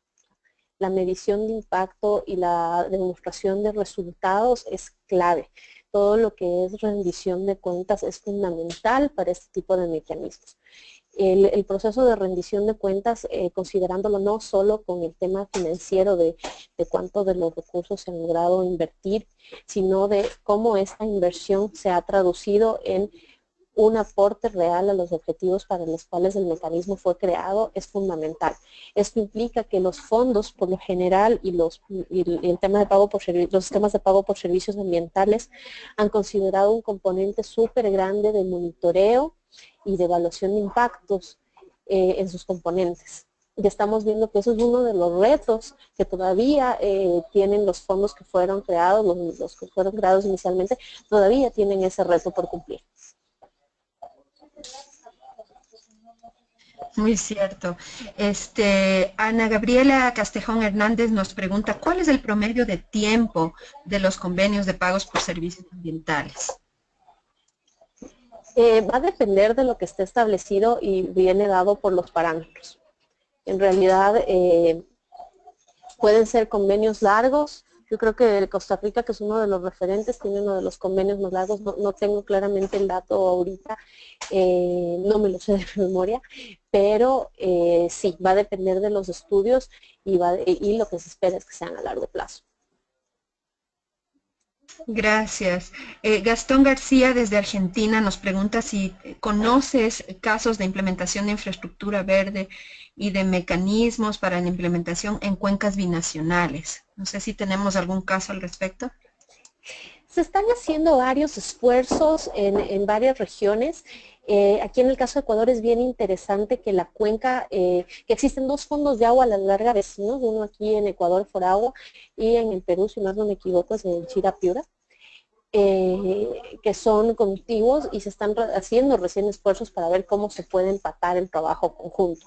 S2: La medición de impacto y la demostración de resultados es clave. Todo lo que es rendición de cuentas es fundamental para este tipo de mecanismos. El proceso de rendición de cuentas, considerándolo no solo con el tema financiero de cuánto de los recursos se han logrado invertir, sino de cómo esta inversión se ha traducido en un aporte real a los objetivos para los cuales el mecanismo fue creado, es fundamental. Esto implica que los fondos, por lo general, y el tema de pago por los sistemas de pago por servicios ambientales han considerado un componente súper grande de monitoreo y de evaluación de impactos en sus componentes. Y estamos viendo que eso es uno de los retos que todavía tienen los fondos que fueron creados, los que fueron creados inicialmente, todavía tienen ese reto por cumplir.
S1: Muy cierto. Ana Gabriela Castejón Hernández nos pregunta, ¿cuál es el promedio de tiempo de los convenios de pagos por servicios ambientales?
S2: Va a depender de lo que esté establecido y viene dado por los parámetros. En realidad, pueden ser convenios largos. Yo creo que Costa Rica, que es uno de los referentes, tiene uno de los convenios más largos. No tengo claramente el dato ahorita, no me lo sé de memoria, pero sí, va a depender de los estudios y lo que se espera es que sean a largo plazo.
S1: Gracias. Gastón García desde Argentina nos pregunta si conoces casos de implementación de infraestructura verde y de mecanismos para la implementación en cuencas binacionales. No sé si tenemos algún caso al respecto.
S2: Se están haciendo varios esfuerzos en varias regiones. Aquí en el caso de Ecuador es bien interesante que la cuenca, que existen dos fondos de agua a la larga vecinos, uno aquí en Ecuador, Foragua, y en el Perú, si no me equivoco, es en Chirapiura, que son contiguos y se están haciendo recién esfuerzos para ver cómo se puede empatar el trabajo conjunto.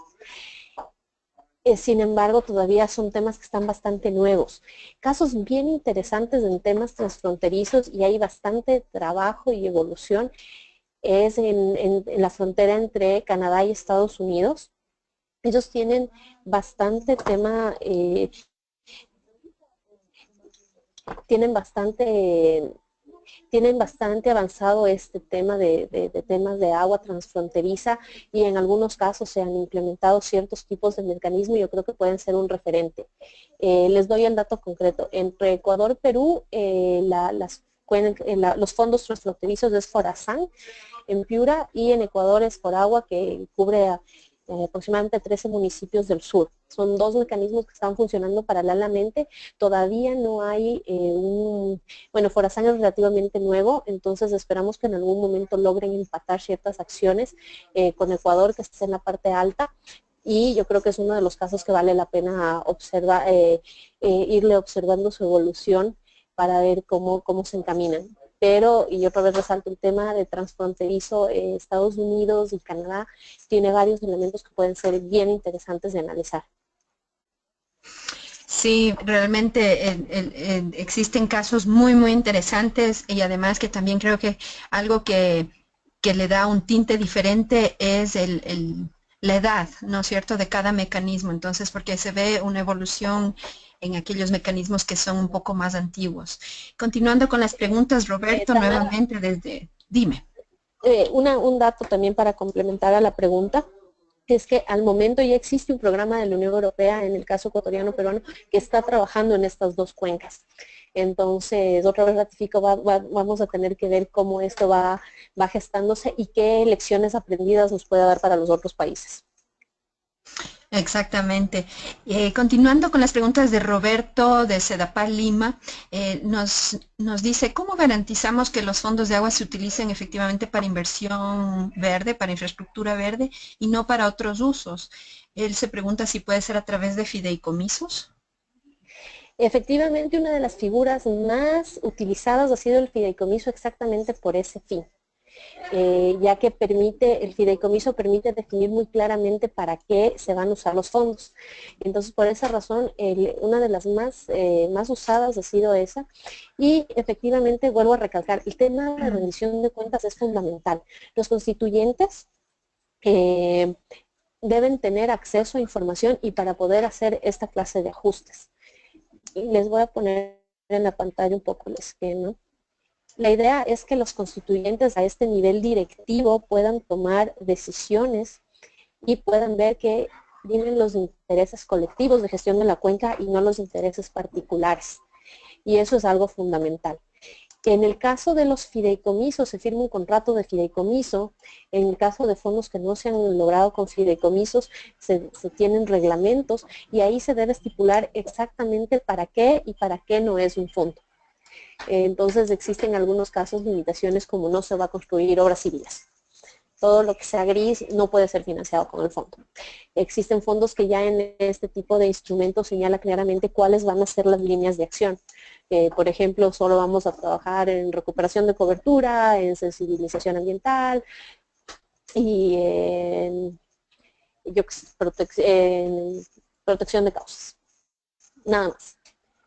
S2: Sin embargo, todavía son temas que están bastante nuevos. Casos bien interesantes en temas transfronterizos y hay bastante trabajo y evolución es en la frontera entre Canadá y Estados Unidos. Ellos tienen bastante tema, tienen bastante avanzado este tema de temas de agua transfronteriza y en algunos casos se han implementado ciertos tipos de mecanismos y yo creo que pueden ser un referente. Les doy el dato concreto. Entre Ecuador y Perú, los fondos transfronterizos es Forazán en Piura y en Ecuador es Foragua, que cubre aproximadamente 13 municipios del sur. Son dos mecanismos que están funcionando paralelamente. Todavía no hay bueno, Forazán es relativamente nuevo, entonces esperamos que en algún momento logren empatar ciertas acciones con Ecuador, que está en la parte alta, y yo creo que es uno de los casos que vale la pena observar, irle observando su evolución para ver cómo se encaminan. Pero, y otra vez resalto el tema de transfronterizo, Estados Unidos y Canadá tiene varios elementos que pueden ser bien interesantes de analizar.
S1: Sí, realmente existen casos muy, muy interesantes y además que también creo que algo que le da un tinte diferente es la edad, ¿no es cierto?, de cada mecanismo. Entonces, porque se ve una evolución en aquellos mecanismos que son un poco más antiguos. Continuando con las preguntas, Roberto, nuevamente desde... Dime.
S2: Un dato también para complementar a la pregunta es que al momento ya existe un programa de la Unión Europea, en el caso ecuatoriano-peruano, que está trabajando en estas dos cuencas. Entonces, otra vez ratifico, vamos a tener que ver cómo esto va gestándose y qué lecciones aprendidas nos puede dar para los otros países.
S1: Exactamente. Continuando con las preguntas de Roberto de Sedapal Lima, nos dice, ¿cómo garantizamos que los fondos de agua se utilicen efectivamente para inversión verde, para infraestructura verde y no para otros usos? Él se pregunta si puede ser a través de fideicomisos.
S2: Efectivamente, una de las figuras más utilizadas ha sido el fideicomiso exactamente por ese fin. ya que el fideicomiso permite definir muy claramente para qué se van a usar los fondos. Entonces, por esa razón, una de las más usadas ha sido esa. Y efectivamente, vuelvo a recalcar, el tema de rendición de cuentas es fundamental. Los constituyentes deben tener acceso a información y para poder hacer esta clase de ajustes. Les voy a poner en la pantalla un poco el esquema. La idea es que los constituyentes a este nivel directivo puedan tomar decisiones y puedan ver que vienen los intereses colectivos de gestión de la cuenca y no los intereses particulares. Y eso es algo fundamental. En el caso de los fideicomisos, se firma un contrato de fideicomiso. En el caso de fondos que no se han logrado con fideicomisos, se tienen reglamentos y ahí se debe estipular exactamente para qué y para qué no es un fondo. Entonces existen en algunos casos limitaciones como no se va a construir obras civiles. Todo lo que sea gris no puede ser financiado con el fondo. Existen fondos que ya en este tipo de instrumentos señala claramente cuáles van a ser las líneas de acción. Por ejemplo, solo vamos a trabajar en recuperación de cobertura, en sensibilización ambiental y en protección de causas. Nada más.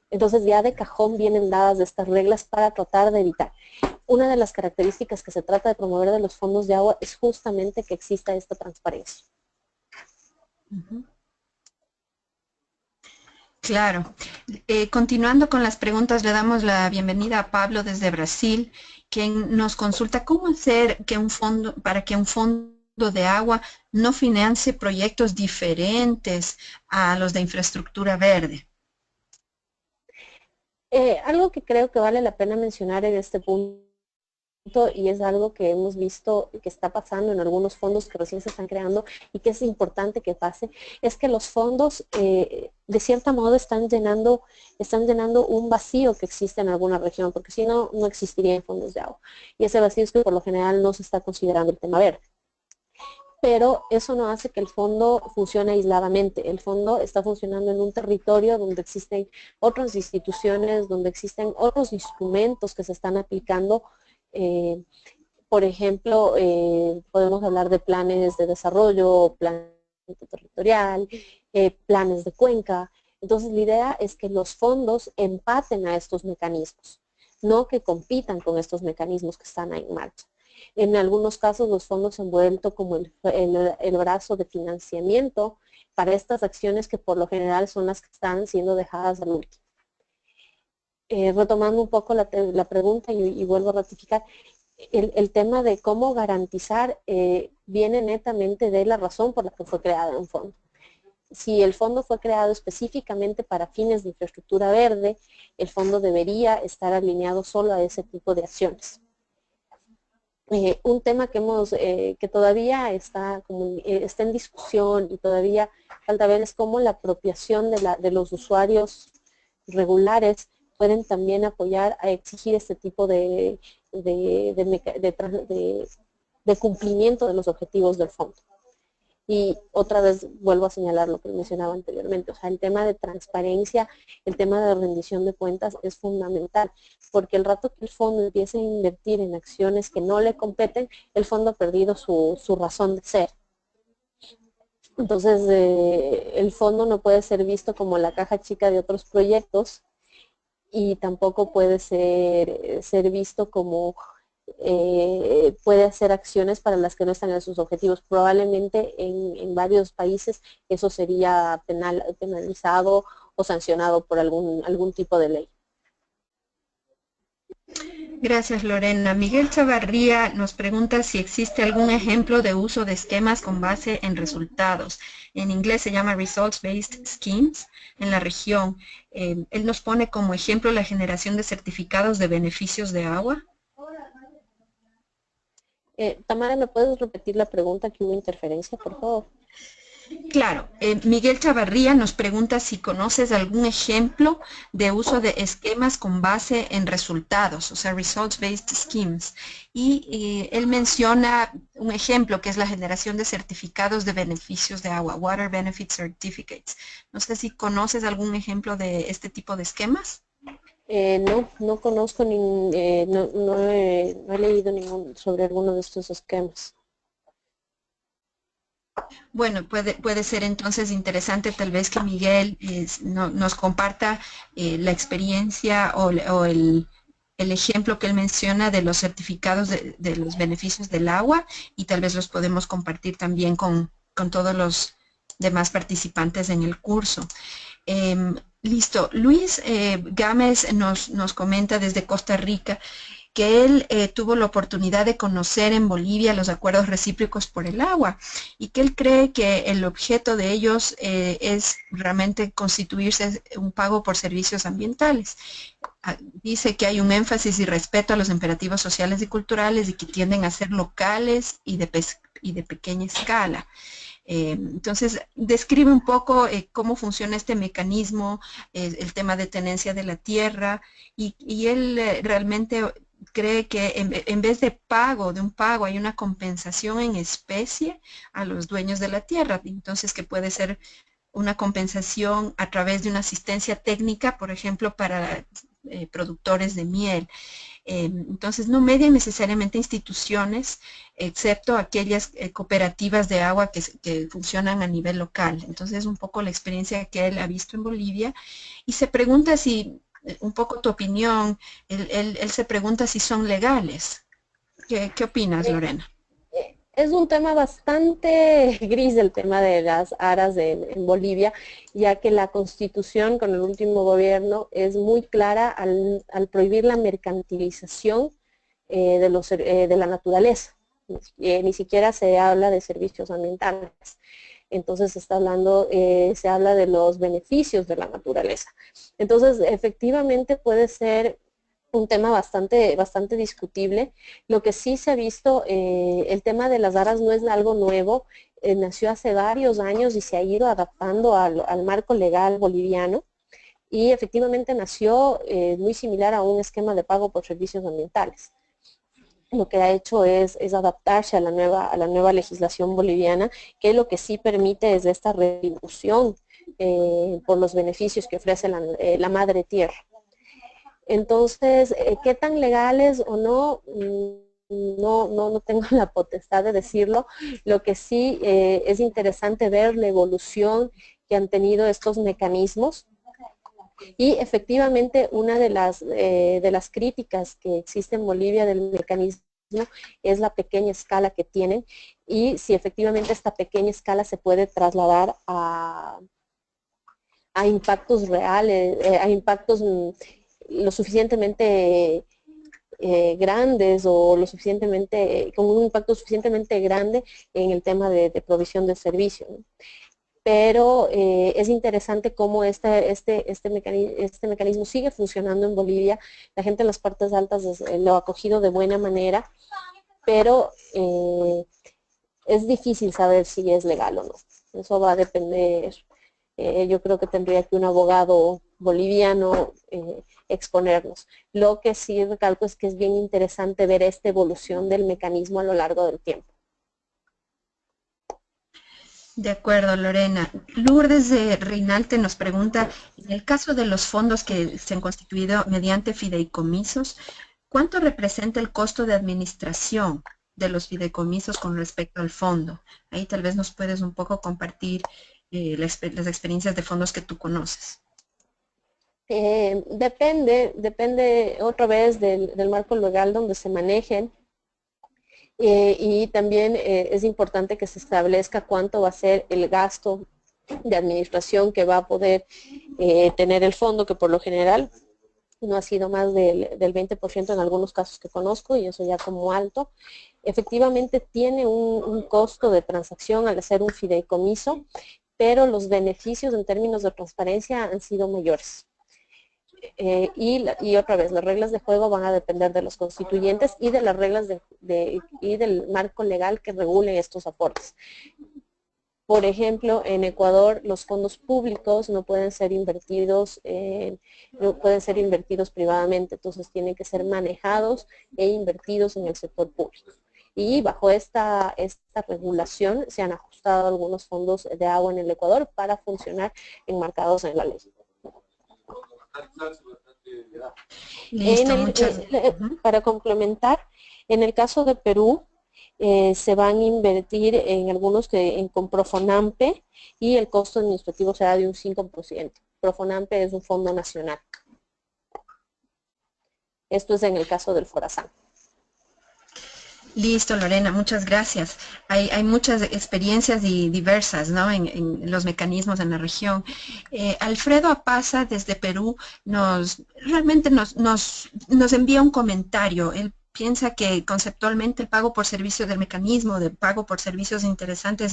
S2: Entonces ya de cajón vienen dadas estas reglas para tratar de evitar. Una de las características que se trata de promover de los fondos de agua es justamente que exista esta transparencia.
S1: Claro. Continuando con las preguntas, le damos la bienvenida a Pablo desde Brasil, quien nos consulta cómo hacer para que un fondo de agua no financie proyectos diferentes a los de infraestructura verde.
S2: Algo que creo que vale la pena mencionar en este punto, y es algo que hemos visto que está pasando en algunos fondos que recién se están creando y que es importante que pase, es que los fondos de cierto modo están llenando un vacío que existe en alguna región, porque si no, no existirían fondos de agua. Y ese vacío es que por lo general no se está considerando el tema verde. Pero eso no hace que el fondo funcione aisladamente. El fondo está funcionando en un territorio donde existen otras instituciones, donde existen otros instrumentos que se están aplicando. Por ejemplo, podemos hablar de planes de desarrollo, planes territorial, planes de cuenca. Entonces, la idea es que los fondos empaten a estos mecanismos, no que compitan con estos mecanismos que están ahí en marcha. En algunos casos, los fondos se han vuelto como el brazo de financiamiento para estas acciones que por lo general son las que están siendo dejadas al último. Retomando un poco la pregunta y vuelvo a ratificar, el tema de cómo garantizar viene netamente de la razón por la que fue creado un fondo. Si el fondo fue creado específicamente para fines de infraestructura verde, el fondo debería estar alineado solo a ese tipo de acciones. Un tema que todavía está en discusión y todavía falta ver es cómo la apropiación de los usuarios regulares pueden también apoyar a exigir este tipo de cumplimiento de los objetivos del fondo. Y otra vez vuelvo a señalar lo que mencionaba anteriormente, o sea, el tema de transparencia, el tema de rendición de cuentas es fundamental, porque el rato que el fondo empiece a invertir en acciones que no le competen, el fondo ha perdido su razón de ser. Entonces, el fondo no puede ser visto como la caja chica de otros proyectos y tampoco puede ser visto como puede hacer acciones para las que no están en sus objetivos. Probablemente en varios países eso sería penalizado o sancionado por algún tipo de ley.
S1: Gracias, Lorena. Miguel Chavarría nos pregunta si existe algún ejemplo de uso de esquemas con base en resultados. En inglés se llama Results-Based Schemes en la región. Él nos pone como ejemplo la generación de certificados de beneficios de agua.
S2: Tamara, ¿me puedes repetir la pregunta, que hubo interferencia, por favor?
S1: Claro, Miguel Chavarría nos pregunta si conoces algún ejemplo de uso de esquemas con base en resultados, o sea, results-based schemes. Y él menciona un ejemplo que es la generación de certificados de beneficios de agua, Water Benefit Certificates. No sé si conoces algún ejemplo de este tipo de esquemas.
S2: No conozco, no he leído sobre alguno de estos esquemas.
S1: Bueno, puede ser entonces interesante tal vez que Miguel nos comparta la experiencia o el ejemplo que él menciona de los certificados de los beneficios del agua y tal vez los podemos compartir también con todos los demás participantes en el curso. Listo. Luis Gámez nos comenta desde Costa Rica que él tuvo la oportunidad de conocer en Bolivia los acuerdos recíprocos por el agua y que él cree que el objeto de ellos es realmente constituirse un pago por servicios ambientales. Dice que hay un énfasis y respeto a los imperativos sociales y culturales y que tienden a ser locales y de pequeña escala. Entonces, describe un poco cómo funciona este mecanismo, el tema de tenencia de la tierra, y él realmente cree que en vez de de un pago, hay una compensación en especie a los dueños de la tierra. Entonces, que puede ser una compensación a través de una asistencia técnica, por ejemplo, para productores de miel. Entonces, no median necesariamente instituciones, excepto aquellas cooperativas de agua que funcionan a nivel local. Entonces, es un poco la experiencia que él ha visto en Bolivia y se pregunta si, un poco tu opinión, él se pregunta si son legales. ¿Qué opinas, Lorena?
S2: Es un tema bastante gris el tema de las aras en Bolivia, ya que la constitución con el último gobierno es muy clara al prohibir la mercantilización de la naturaleza. Ni siquiera se habla de servicios ambientales. Entonces se habla de los beneficios de la naturaleza. Entonces, efectivamente puede ser un tema bastante discutible. Lo que sí se ha visto, el tema de las aras no es algo nuevo, nació hace varios años y se ha ido adaptando al marco legal boliviano y efectivamente nació muy similar a un esquema de pago por servicios ambientales. Lo que ha hecho es adaptarse a la nueva legislación boliviana, que lo que sí permite es esta retribución por los beneficios que ofrece la madre tierra. Entonces, ¿qué tan legales o no? No tengo la potestad de decirlo. Lo que sí es interesante ver la evolución que han tenido estos mecanismos. Y efectivamente, una de las críticas que existe en Bolivia del mecanismo es la pequeña escala que tienen y si efectivamente esta pequeña escala se puede trasladar a impactos reales, a impactos lo suficientemente grandes o con un impacto suficientemente grande en el tema de provisión de servicio, ¿no? Pero es interesante cómo este mecanismo sigue funcionando en Bolivia. La gente en las partes altas lo ha acogido de buena manera, pero es difícil saber si es legal o no. Eso va a depender. Yo creo que tendría que un abogado boliviano exponernos. Lo que sí recalco es que es bien interesante ver esta evolución del mecanismo a lo largo del tiempo.
S1: De acuerdo, Lorena. Lourdes de Reinalte nos pregunta, en el caso de los fondos que se han constituido mediante fideicomisos, ¿cuánto representa el costo de administración de los fideicomisos con respecto al fondo? Ahí tal vez nos puedes un poco compartir las experiencias de fondos que tú conoces.
S2: Depende otra vez del marco legal donde se manejen. Y también es importante que se establezca cuánto va a ser el gasto de administración que va a poder tener el fondo, que por lo general no ha sido más del 20% en algunos casos que conozco, y eso ya como alto. Efectivamente tiene un costo de transacción al hacer un fideicomiso, pero los beneficios en términos de transparencia han sido mayores. Y otra vez, las reglas de juego van a depender de los constituyentes y de las reglas y del marco legal que regule estos aportes. Por ejemplo, en Ecuador los fondos públicos no pueden ser invertidos, privadamente, entonces tienen que ser manejados e invertidos en el sector público. Y bajo esta regulación se han ajustado algunos fondos de agua en el Ecuador para funcionar enmarcados en la ley.
S1: Listo, muchas. Ujú.
S2: Para complementar, en el caso de Perú, se van a invertir en algunos con Profonampe y el costo administrativo será de un 5%. Profonampe es un fondo nacional. Esto es en el caso del Forazán.
S1: Listo, Lorena, muchas gracias. Hay muchas experiencias y diversas, ¿no? En los mecanismos en la región. Alfredo Apaza desde Perú realmente nos envía un comentario. Él piensa que conceptualmente el pago por servicios del mecanismo de pago por servicios interesantes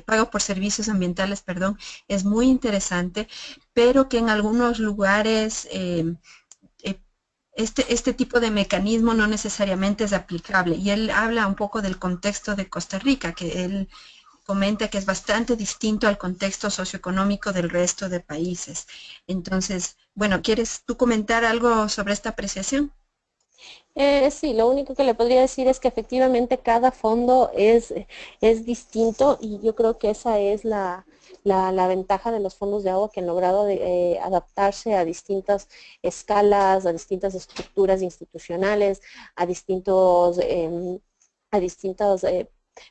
S1: pago por servicios ambientales, perdón, es muy interesante, pero que en algunos lugares eh, este tipo de mecanismo no necesariamente es aplicable. Y él habla un poco del contexto de Costa Rica, que él comenta que es bastante distinto al contexto socioeconómico del resto de países. Entonces, bueno, ¿quieres tú comentar algo sobre esta apreciación?
S2: Sí, lo único que le podría decir es que efectivamente cada fondo es distinto y yo creo que esa es la ventaja de los fondos de agua que han logrado adaptarse a distintas escalas, a distintas estructuras institucionales, a distintos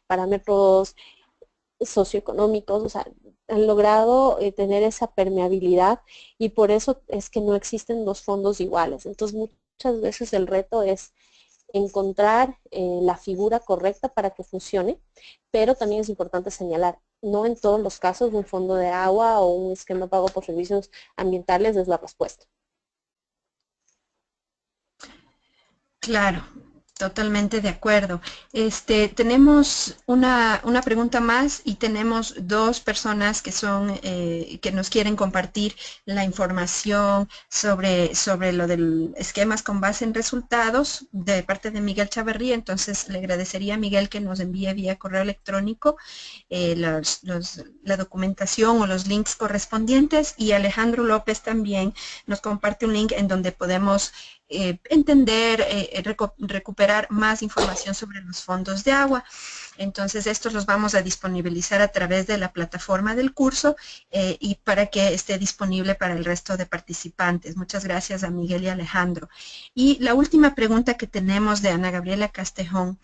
S2: parámetros socioeconómicos, o sea, han logrado tener esa permeabilidad y por eso es que no existen dos fondos iguales. Entonces, muchas veces el reto es encontrar la figura correcta para que funcione, pero también es importante señalar, no en todos los casos un fondo de agua o un esquema pago por servicios ambientales es la respuesta.
S1: Claro, totalmente de acuerdo. Tenemos una pregunta más y tenemos dos personas que nos quieren compartir la información sobre lo del esquemas con base en resultados de parte de Miguel Chavarría. Entonces le agradecería a Miguel que nos envíe vía correo electrónico la documentación o los links correspondientes, y Alejandro López también nos comparte un link en donde podemos entender, recuperar más información sobre los fondos de agua. Entonces, estos los vamos a disponibilizar a través de la plataforma del curso y para que esté disponible para el resto de participantes. Muchas gracias a Miguel y Alejandro. Y la última pregunta que tenemos de Ana Gabriela Castejón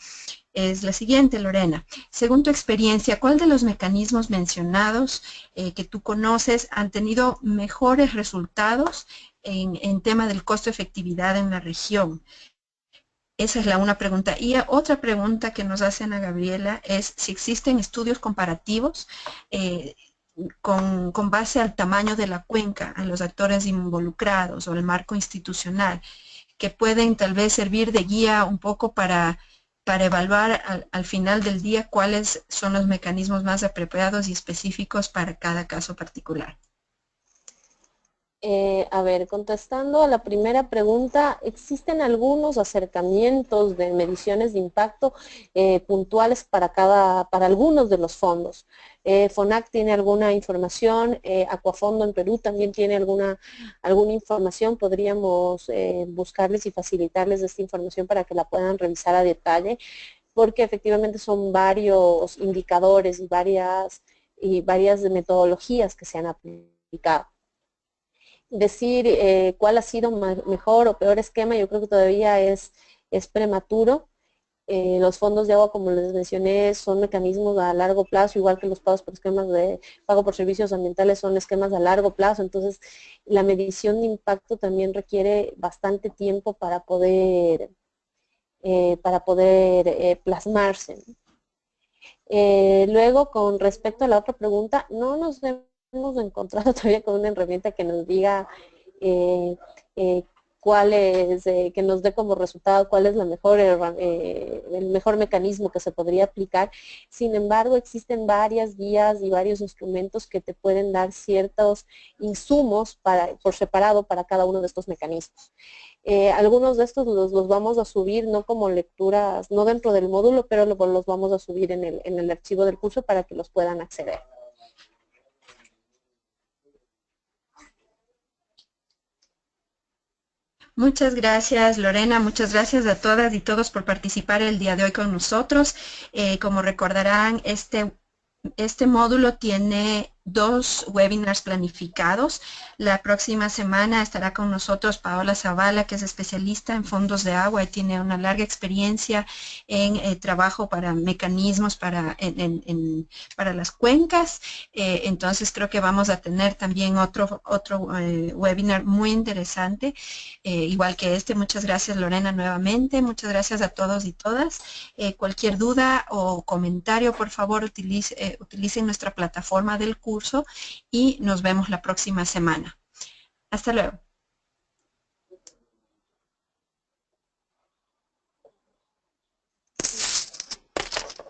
S1: es la siguiente, Lorena. Según tu experiencia, ¿cuál de los mecanismos mencionados que tú conoces han tenido mejores resultados en tema del costo-efectividad en la región? Esa es una pregunta. Y otra pregunta que nos hace Ana Gabriela es si existen estudios comparativos con base al tamaño de la cuenca, a los actores involucrados o el marco institucional, que pueden tal vez servir de guía un poco para evaluar al final del día cuáles son los mecanismos más apropiados y específicos para cada caso particular.
S2: A ver, contestando a la primera pregunta, existen algunos acercamientos de mediciones de impacto puntuales para algunos de los fondos. FONAC tiene alguna información, Acuafondo en Perú también tiene alguna información, podríamos buscarles y facilitarles esta información para que la puedan revisar a detalle, porque efectivamente son varios indicadores y varias metodologías que se han aplicado. Decir cuál ha sido mejor o peor esquema, yo creo que todavía es prematuro. Los fondos de agua, como les mencioné, son mecanismos a largo plazo, igual que los pagos por esquemas de pago por servicios ambientales son esquemas a largo plazo, entonces la medición de impacto también requiere bastante tiempo para poder plasmarse. Luego, con respecto a la otra pregunta, no nos hemos encontrado todavía con una herramienta que nos diga cuál es, que nos dé como resultado cuál es el mejor mecanismo que se podría aplicar. Sin embargo, existen varias guías y varios instrumentos que te pueden dar ciertos insumos por separado para cada uno de estos mecanismos. Algunos de estos los vamos a subir no como lecturas, no dentro del módulo, pero los vamos a subir en el archivo del curso para que los puedan acceder.
S1: Muchas gracias, Lorena. Muchas gracias a todas y todos por participar el día de hoy con nosotros. Como recordarán, este módulo tiene 2 webinars planificados. La próxima semana estará con nosotros Paola Zavala, que es especialista en fondos de agua y tiene una larga experiencia en trabajo para mecanismos para las cuencas. Entonces creo que vamos a tener también otro webinar muy interesante, igual que este. Muchas gracias, Lorena, nuevamente. Muchas gracias a todos y todas. Cualquier duda o comentario, por favor, utilicen nuestra plataforma del curso y nos vemos la próxima semana. Hasta luego.